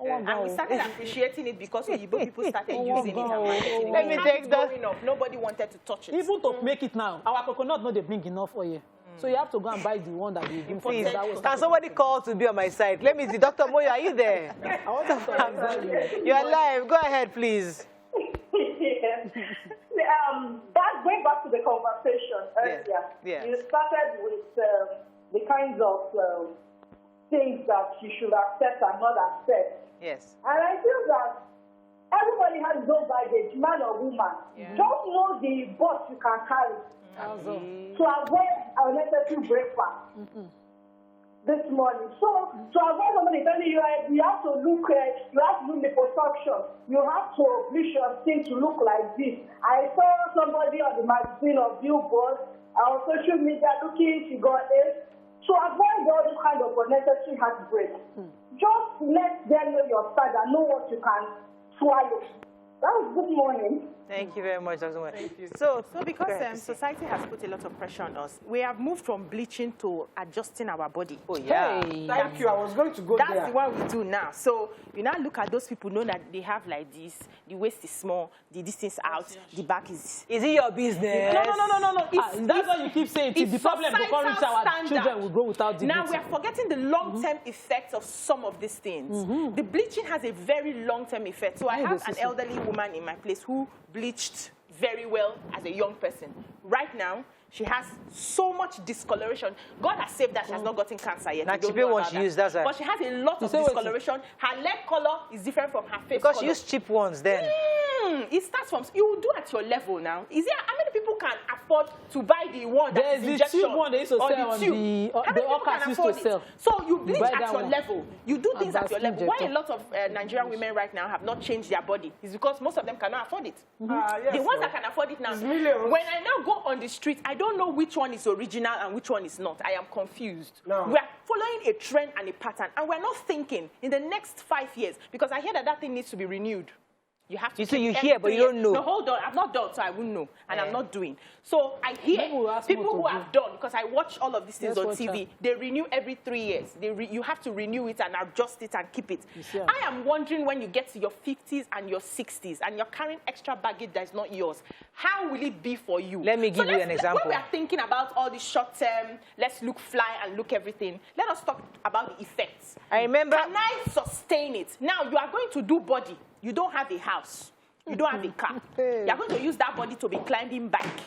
And we started appreciating it because people started using it and marketing it. Let me take that. Nobody wanted to touch it. Even to make it now, our coconut not they bring enough oil. So you have to go and buy the one that they give. Please, can somebody call to be on my side? Let me see. Dr. Moyo, are you there? I want to You're alive. Go ahead, please. That going back to the conversation earlier, you started with the kinds of things that you should accept and not accept. Yes. And I feel that everybody has his own baggage, man or woman. Just know the box you can carry to avoid unnecessary breakfast this morning. So to avoid somebody telling you, you have to look, you have to do liposuction, you have to bleach your skin to look like this. I saw somebody on the magazine of billboards on social media looking, she got it. To avoid all this kind of unnecessary heartbreak, just let them know your side and know what you can swallow. That was good morning. Thank you very much, Dr. Moyo. Thank you. So because society has put a lot of pressure on us, we have moved from bleaching to adjusting our body. Oh, yeah. Hey, thank you. I was going to go there. That's the one we do now. So you now look at those people, know that they have like this, the waist is small, the distance out, the back is... Is it your business? No. That's what you keep saying. The problem will come reach our children will grow without dignity. Now we are forgetting the long-term effects of some of these things. The bleaching has a very long-term effect. So I have an elderly woman in my place who bleached very well as a young person. Right now, she has so much discoloration. God has saved that she has not gotten cancer yet. But she has a lot of discoloration. Her leg color is different from her face color. Because she used cheap ones then. It starts from, you will do at your level now. Is there, how many people can afford to buy the one that is injection? There's the cheap one they used to sell on the Orcas used to sell. So you bleach at your level. You do things at your level. Why a lot of Nigerian women right now have not changed their body is because most of them cannot afford it. The ones that can afford it now. When I now go on the street, I don't know which one is original and which one is not. I am confused. No. We are following a trend and a pattern, and we're not thinking in the next 5 years, because I hear that thing needs to be renewed. You have to. So you hear, but you don't know. No, hold on. I'm not done, so I won't know, and I'm not doing. So I hear people who have done, because I watch all of these things on TV. They renew every 3 years. You have to renew it and adjust it and keep it. I am wondering, when you get to your 50s and your 60s and you're carrying extra baggage that is not yours, how will it be for you? Let me give you an example. When we are thinking about all this short term, let's look fly and look everything, let us talk about the effects. I remember. Can I sustain it? Now you are going to do body. You don't have a house. You don't have a car. You are going to use that body to be climbing back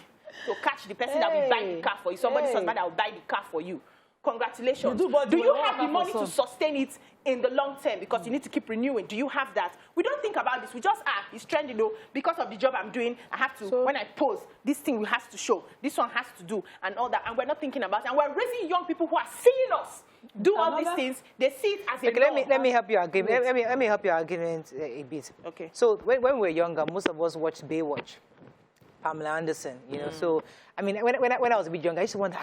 to catch the person that will buy the car for you. Somebody's husband that will buy the car for you. Congratulations. Do you have the money to sustain it in the long term? Because you need to keep renewing. Do you have that? We don't think about this. We just, it's trending, though. Because of the job I'm doing, I have to, when I pose, this thing we have to show. This one has to do, and all that. And we're not thinking about it. And we're raising young people who are seeing us do all these things. They see it as a let me help you argument. Let me help your argument a bit. Okay. So when we were younger, most of us watched Baywatch. Pamela Anderson, you know. So, I mean, when I was a bit younger, I used to wonder,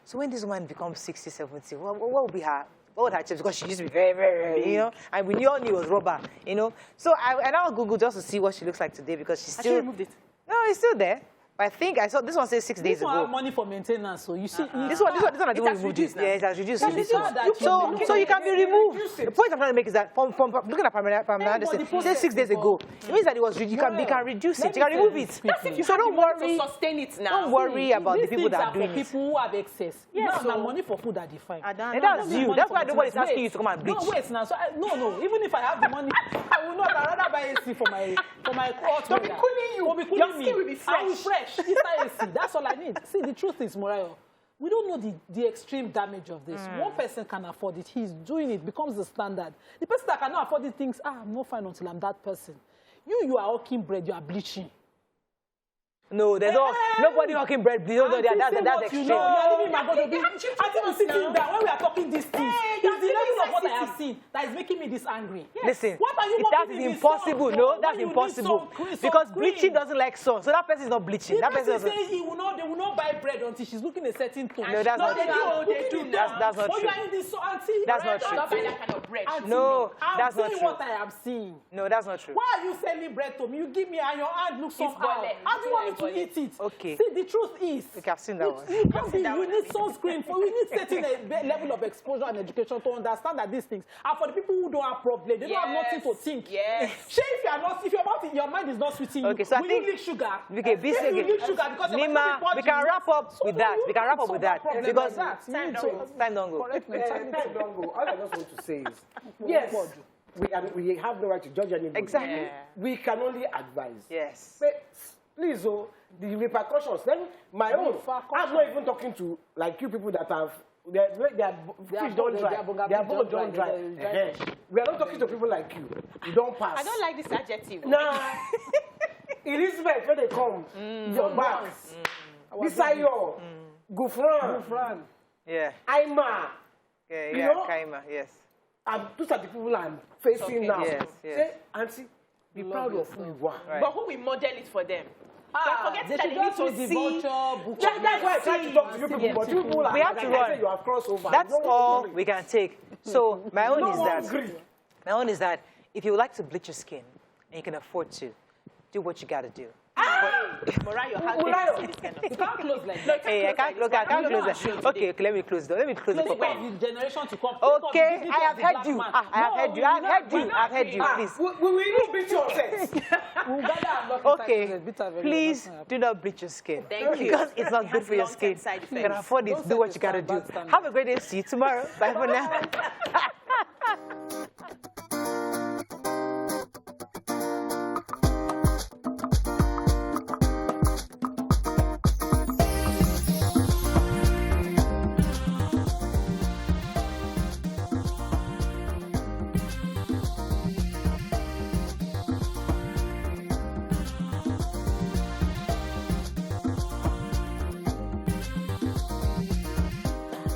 so when this woman becomes 60, 70, what will be her? What would her change? Because she used to be very, very, you know, and we all knew it was rubber, you know. So I now Google just to see what she looks like today, because she's still... She removed it? No, it's still there. I think I saw this one says 6 days People ago. have money for maintenance, so you see. This one I think we removed it. Yeah, it has reduced. So you can be removed. The point I'm trying to make is that from looking at permanent, it says 6 days ago. It means that it was you can reduce it. You can remove it. So don't worry. Sustain it now. Don't worry about the people that are doing it. People who have excess. Yes, Now money for food are defined. And that's you. That's why nobody's asking you to come and bleach. No, wait now. So no. Even if I have the money, I will not. I'd rather buy AC for my court. Don't be cooling you. Your skin will be fresh. I will fresh. Inside AC. That's all I need. See, the truth is, Morayo, we don't know the extreme damage of this. One person can afford it. He's doing it. Becomes the standard. The person that cannot afford it thinks, I'm not fine until I'm that person. You are hawking bread. You are bleaching. No, there's nobody hawking bread. That's extreme. You are living my God. I think I'm sitting down when we are talking these things. It's the level of what I have seen that is making me this angry. Yes. Listen, what are you that is impossible. No, that's impossible. Because bleaching doesn't like sun. So that person is not bleaching. That person doesn't. They will not buy bread until she's looking a certain tone. No, that's not true. They do. That's not true. That's not true. No, that's not true. I'm saying what I am seeing. No, that's not true. Why are you selling bread to me? You give me and your hand looks somehow. How do you want me to eat it? Okay. See, the truth is, okay, I've seen that one. You need sunscreen. We need certain level of exposure and education to understand that these things are for the people who don't have problem. They don't have nothing to think. Yes. If your mind is not sweeting you, okay, so I think you lick sugar. Okay, you lick sugar because Nima, we can wrap up with that. We can wrap up with that because time don't go. Time don't go. All I just want to say is, yes, we have no right to judge anybody. Exactly. Yeah. We can only advise. Yes. But please, the repercussions. Then my own. I'm not even talking to like you people that have their fish don't dry. Their bones don't dry. We are not talking to people like you. You don't pass. I don't like this adjective. Nah. Elizabeth, when they come, your bags. Bisayo. Gufran. Yeah. Aima. Yeah, Kaima, yes. And those are the people I'm facing now. Yes. Say, Auntie, be proud of who you are. Right. But who will model it for them? Forget that they need to see. That's why I try to talk to you people, but you people we have to run. You have crossover. That's all we can take. So my own is that if you would like to bleach your skin and you can afford to, do what you got to do. Morayo, you can't close like that. Hey, I can't close. Okay, let me close. Let me close the the generation to come. Okay, I have heard you. I've heard you. Please. We will even beat yourselves. Okay, please do not bleach your skin. Thank you. Because it's not good for your skin. You can afford it. Do what you got to do. Have a great day. See you tomorrow. Bye for now.